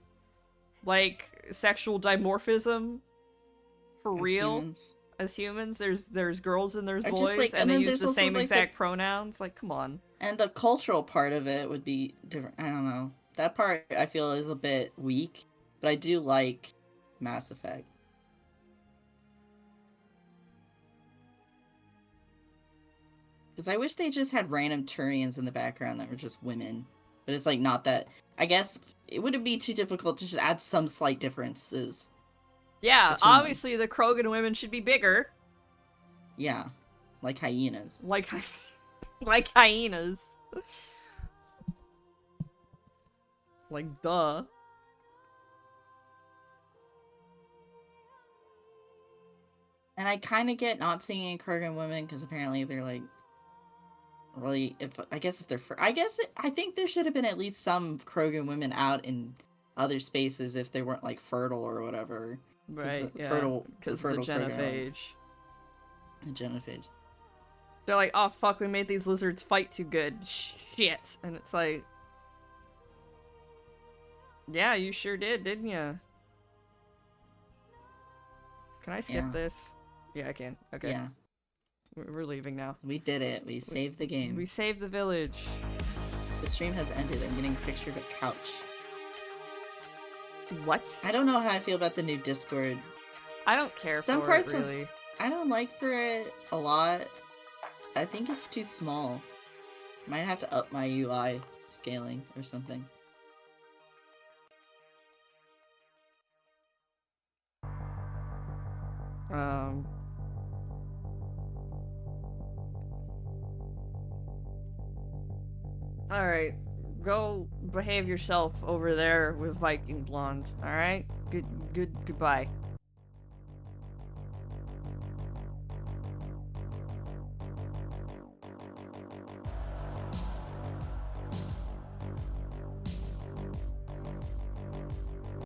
like, sexual dimorphism for real? Humans. As humans, there's girls and there's Or just, boys, like, and and they then use there's the also, same like, exact pronouns. Like, come on. And the cultural part of it would be different. I don't know. That part I feel is a bit weak, but I do like Mass Effect. Because I wish they just had random Turians in the background that were just women. But it's like not that. I guess it wouldn't be too difficult to just add some slight differences. Yeah, between them. obviously the Krogan women should be bigger. Yeah, like hyenas. Like hyenas. Like, duh. And I kind of get not seeing any Krogan women because apparently they're like really. I think there should have been at least some Krogan women out in other spaces if they weren't like fertile or whatever. Right, yeah. Fertile, Because the fertile critter, genophage. The genophage. They're like, oh fuck, we made these lizards fight too good. Shit. And it's like... Yeah, you sure did, didn't you? Can I skip Yeah. this? Yeah, I can. Okay. Yeah. We're leaving now. We did it. We saved the game. We saved the village. The stream has ended. I'm getting a picture of a couch. What? I don't know how I feel about the new Discord. I don't care Some for parts it, really. I don't like for it a lot. I think it's too small. Might have to up my UI scaling or something. Alright. Go behave yourself over there with Viking Blonde, alright? Goodbye.